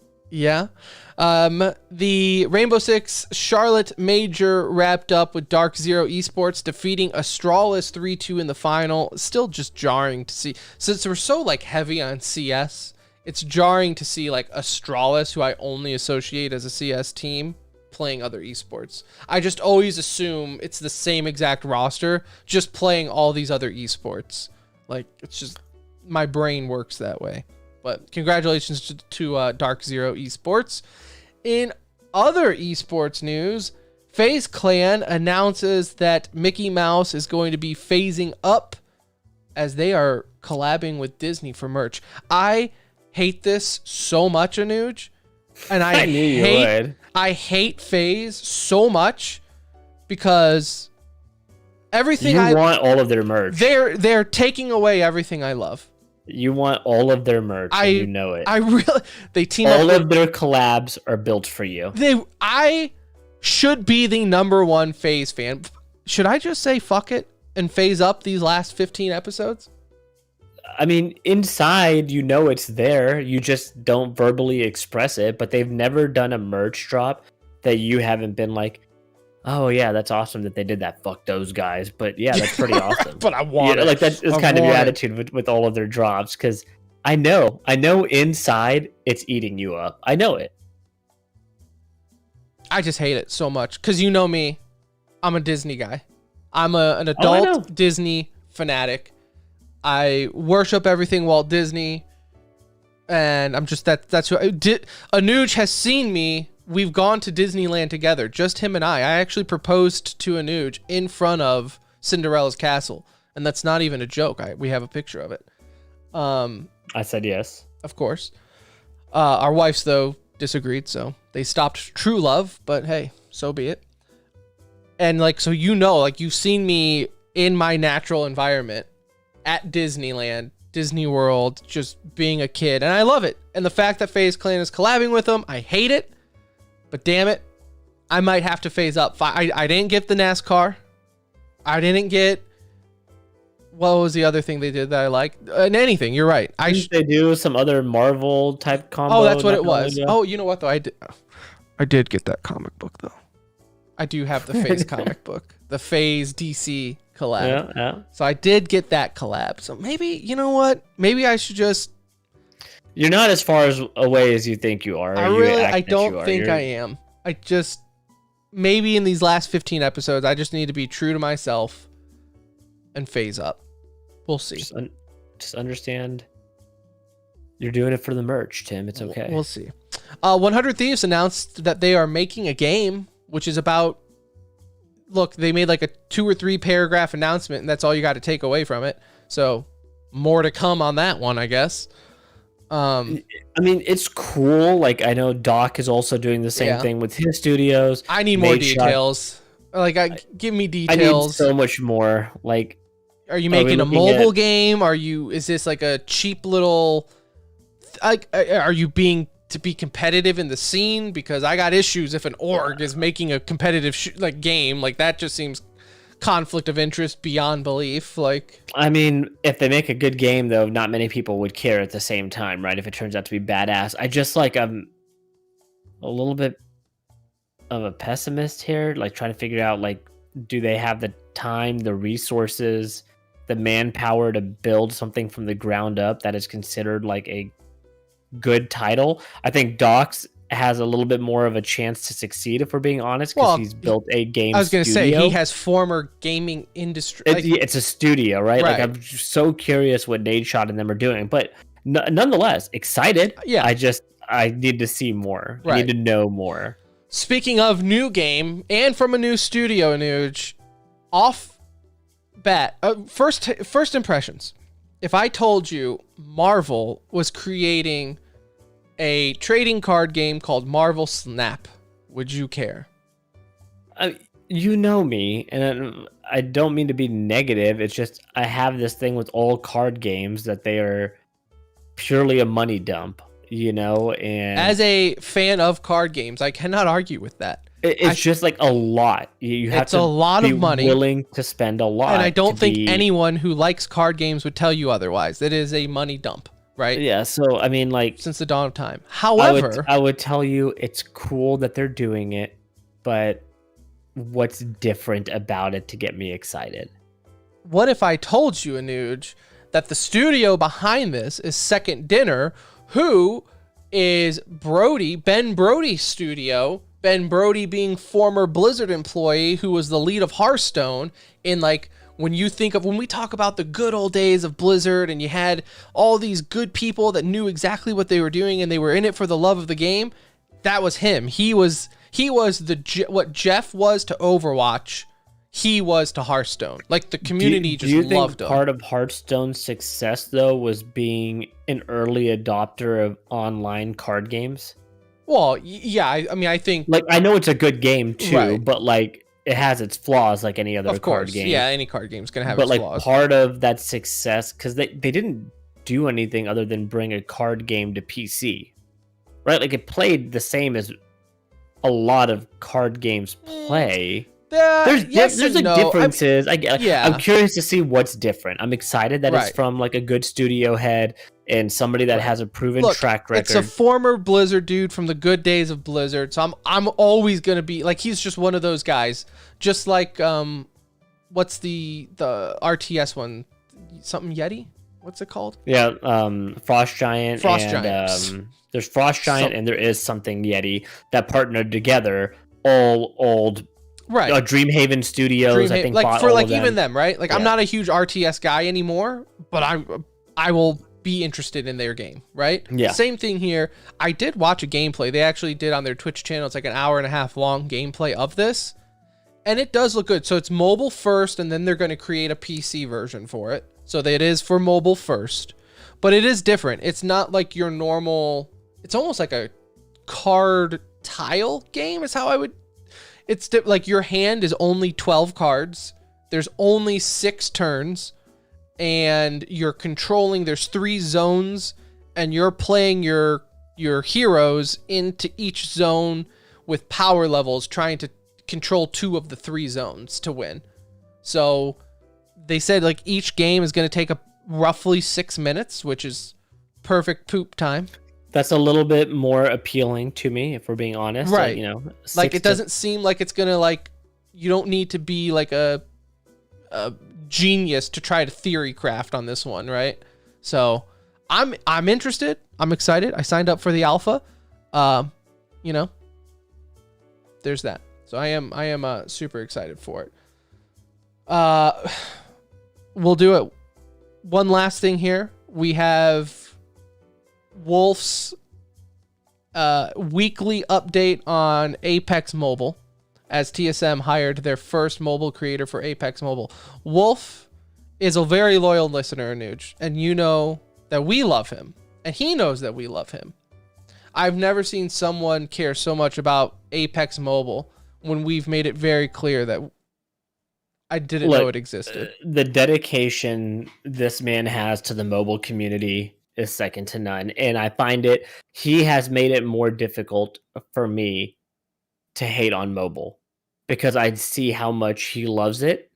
The Rainbow Six Charlotte Major wrapped up with Dark Zero Esports defeating Astralis 3-2 in the final. Still just jarring to see. Since we're so heavy on CS, it's jarring to see Astralis, who I only associate as a CS team, playing other esports. I just always assume it's the same exact roster, just playing all these other esports. It's just, my brain works that way. But congratulations to Dark Zero Esports. In other esports news, FaZe Clan announces that Mickey Mouse is going to be phasing up as they are collabing with Disney for merch. I hate this so much, Anuj. And I knew you would. I hate FaZe so much because everything you want all of their merch. They're taking away everything I love. You want all of their merch, and you know it. They team up. All of their collabs are built for you. I should be the #1 FaZe fan. Should I just say fuck it and phase up these last 15 episodes? Inside, it's there. You just don't verbally express it, but they've never done a merch drop that you haven't been like, oh yeah, that's awesome that they did that. Fuck those guys. But yeah, that's pretty awesome. But I want it. That's kind of your attitude with all of their drops, because I know inside it's eating you up. I know it. I just hate it so much because you know me, I'm a Disney guy. I'm an adult Disney fanatic. I worship everything Walt Disney, and I'm just that's who Anuj has seen me. We've gone to Disneyland together, just him and I. I actually proposed to Anuj in front of Cinderella's castle, and that's not even a joke. We have a picture of it. I said yes. Of course. Our wives, though, disagreed, so they stopped true love, but hey, so be it. And so you've seen me in my natural environment at Disneyland, Disney World, just being a kid, and I love it. And the fact that FaZe Clan is collabing with them, I hate it. But damn it, I might have to phase up. I didn't get the NASCAR. I didn't get... What was the other thing they did that I liked? Anything, you're right. They do some other Marvel type combo. Oh, that's what it was. Oh, you know what, though? I did get that comic book, though. I do have the FaZe comic book. The FaZe DC collab. Yeah. So I did get that collab. So maybe, you know what? Maybe I should just... You're not as far away as you think you are. I don't think I am. I just, maybe in these last 15 episodes, I just need to be true to myself and phase up. We'll see. Just understand you're doing it for the merch, Tim. It's okay. We'll see. 100 Thieves announced that they are making a game, which is about look, they made like a 2 or 3 paragraph announcement, and that's all you got to take away from it. So more to come on that one, I guess. I mean, it's cool. Like, I know Doc is also doing the same thing with his studios. I need more details. Give me details. I need so much more. Like, are you making a mobile game? Is this like a cheap little, like, are you being to be competitive in the scene? Because I got issues if an org is making a competitive game. Like, that just seems conflict of interest beyond belief. Like, I mean, if they make a good game, though, not many people would care at the same time, right? If it turns out to be badass. I just, like, I'm a little bit of a pessimist here, like, trying to figure out, like, do they have the time, the resources, the manpower to build something from the ground up that is considered like a good title? I think Docs has a little bit more of a chance to succeed, if we're being honest, because he's built a game. I was going to say, he has former gaming industry. It's a studio, right? Like, I'm so curious what Nadeshot and them are doing, but nonetheless, excited. Yeah. I need to see more. Right. I need to know more. Speaking of new game and from a new studio, Nuge, off bat, first impressions. If I told you Marvel was creating a trading card game called Marvel Snap, would you care? You know me, and I don't mean to be negative. It's just I have this thing with all card games that they are purely a money dump, you know? And as a fan of card games, I cannot argue with that. It's just like a lot. You have to a lot be of money, willing to spend a lot. And I don't think anyone who likes card games would tell you otherwise. It is a money dump, right? Yeah, so I mean, like, since the dawn of time. However, I would tell you it's cool that they're doing it, but what's different about it to get me excited? What if I told you, Anuj, that the studio behind this is Second Dinner, who is Ben Brody's studio? Ben Brody being former Blizzard employee who was the lead of Hearthstone. In, like, when we talk about the good old days of Blizzard, and you had all these good people that knew exactly what they were doing and they were in it for the love of the game, that was him. He was what Jeff was to Overwatch, he was to Hearthstone. Like, the community just loved him. Do you think part of Hearthstone's success, though, was being an early adopter of online card games? Well, yeah, I mean, I think... Like, I know it's a good game, too, right, but, like, it has its flaws like any other card game. Yeah, any card game's going to have its flaws. But, like, part of that success... Because they didn't do anything other than bring a card game to PC. Right? Like, it played the same as a lot of card games play. There's differences. I'm curious to see what's different. I'm excited that it's from, like, a good studio head and somebody that has a proven track record. It's a former Blizzard dude from the good days of Blizzard, so I'm always gonna be like, he's just one of those guys. Just like what's the RTS one? Something Yeti? What's it called? Yeah, Frost Giant. There's Frost Giant and there is something Yeti that partnered together. All old. Right. Dreamhaven Studios, I think, like, for like even them, right? Like, I'm not a huge RTS guy anymore, but I will be interested in their game, right? Yeah. Same thing here. I did watch a gameplay. They actually did on their Twitch channel. It's like an hour and a half long gameplay of this, and it does look good. So it's mobile first, and then they're going to create a PC version for it. So that it is for mobile first, but it is different. It's not like your normal. It's almost like a card tile game. Is how I would. It's like your hand is only 12 cards. There's only 6 turns. And you're controlling, there's 3 zones, and you're playing your heroes into each zone with power levels, trying to control 2 of the 3 zones to win. So they said, like, each game is going to take roughly 6 minutes, which is perfect poop time. That's a little bit more appealing to me, if we're being honest. Right. You know, like, it doesn't seem like it's going to, like, you don't need to be like a genius to try to theory craft on this one, right? So I'm interested. I'm excited. I signed up for the alpha. You know, there's that. So I am super excited for it. We'll do it. One last thing here. We have Wolf's weekly update on Apex Mobile. as TSM hired their first mobile creator for Apex Mobile. Wolf is a very loyal listener, Anuj, and you know that we love him, and he knows that we love him. I've never seen someone care so much about Apex Mobile when we've made it very clear that I didn't know it existed. The dedication this man has to the mobile community is second to none. And I find he has made it more difficult for me to hate on mobile because I see how much he loves it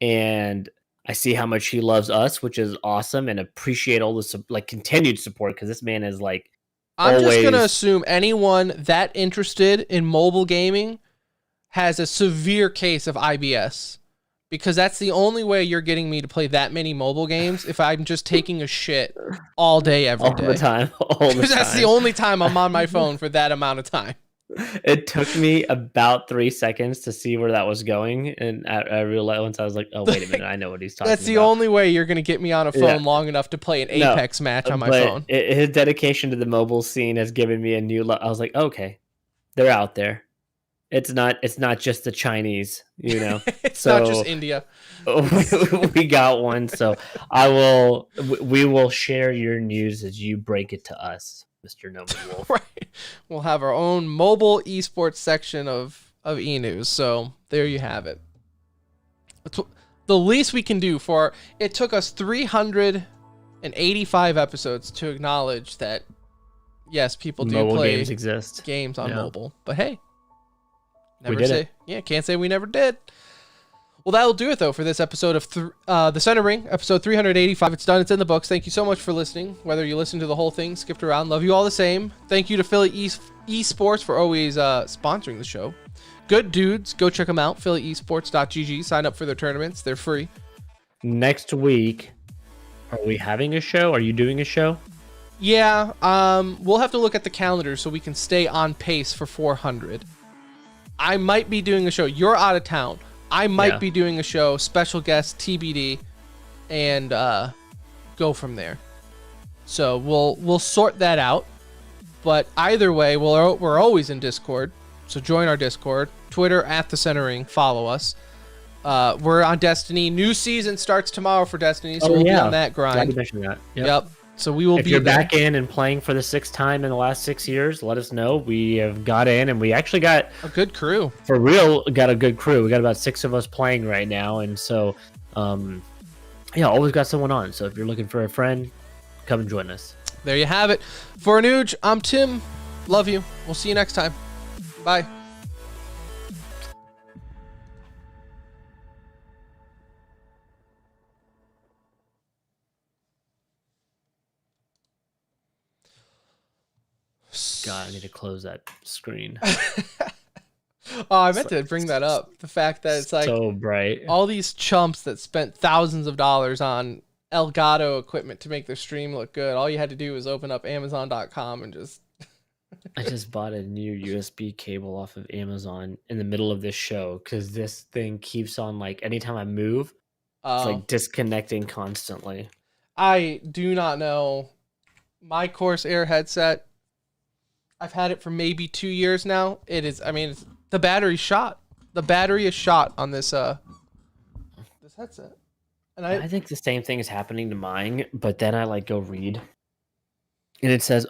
and I see how much he loves us, which is awesome, and appreciate all the continued support because this man is I'm just going to assume anyone that interested in mobile gaming has a severe case of IBS. Because that's the only way you're getting me to play that many mobile games if I'm just taking a shit all day, every day. All the time. Because that's the only time I'm on my phone for that amount of time. It took me about 3 seconds to see where that was going. And I realized once I was like, oh, wait a minute. I know what he's talking about. That's the only way you're going to get me on a phone long enough to play an Apex match on my phone. His dedication to the mobile scene has given me a new I was like, okay, they're out there. It's not just the Chinese, It's not just India. We got one, so we will share your news as you break it to us, Mr. Noman Wolf. Right. We'll have our own mobile esports section of e-news. So there you have it. It's the least we can do it took us 385 episodes to acknowledge that yes, people do mobile play games exist. Games on mobile. But hey. We did it. Yeah, can't say we never did. Well, that'll do it, though, for this episode of The Center Ring, episode 385. It's done. It's in the books. Thank you so much for listening. Whether you listened to the whole thing, skipped around, love you all the same. Thank you to Philly Esports for always sponsoring the show. Good dudes. Go check them out. PhillyEsports.gg. Sign up for their tournaments. They're free. Next week, are we having a show? Are you doing a show? Yeah. We'll have to look at the calendar so we can stay on pace for 400. I might be doing a show. You're out of town. I might be doing a show, special guest, TBD, and go from there. So we'll sort that out. But either way, we're always in Discord. So join our Discord. Twitter @TheCentering. Follow us. We're on Destiny. New season starts tomorrow for Destiny, so we'll be on that grind. Glad you mentioned that. Yep. So we will if you're back in and playing for the 6th time in the last 6 years, let us know. We have got in, and we actually got a good crew. For real, got a good crew. We got about 6 of us playing right now, and so, always got someone on. So if you're looking for a friend, come and join us. There you have it. For Anuj, I'm Tim. Love you. We'll see you next time. Bye. God, I need to close that screen. I meant to bring that up. The fact that it's so bright. All these chumps that spent thousands of dollars on Elgato equipment to make their stream look good. All you had to do was open up Amazon.com and just... I just bought a new USB cable off of Amazon in the middle of this show because this thing keeps on, anytime I move, it's disconnecting constantly. I do not know. My Corsair headset, I've had it for maybe 2 years now. The battery's shot. The battery is shot on this this headset. And I think the same thing is happening to mine, but then I go read and it says,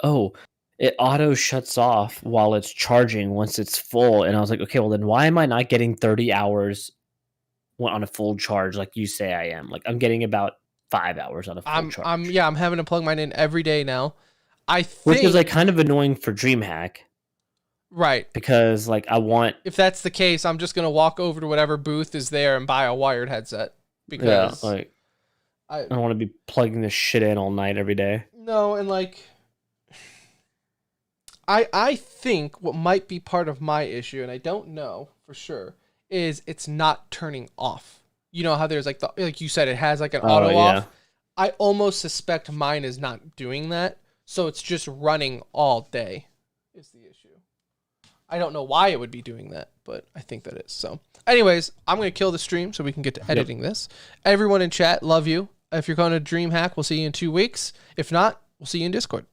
it auto shuts off while it's charging once it's full. And I was like, okay, well then why am I not getting 30 hours on a full charge like you say I am? I'm getting about 5 hours on a full charge. I'm having to plug mine in every day now. Which is kind of annoying for DreamHack. Right. Because I want... If that's the case, I'm just going to walk over to whatever booth is there and buy a wired headset. Because I don't want to be plugging this shit in all night every day. No, and I think what might be part of my issue, and I don't know for sure, is it's not turning off. You know how there's like you said, it has an auto off. I almost suspect mine is not doing that. So it's just running all day is the issue. I don't know why it would be doing that, but I think that is. So anyways, I'm going to kill the stream so we can get to editing this. Everyone in chat, love you. If you're going to DreamHack, we'll see you in 2 weeks. If not, we'll see you in Discord.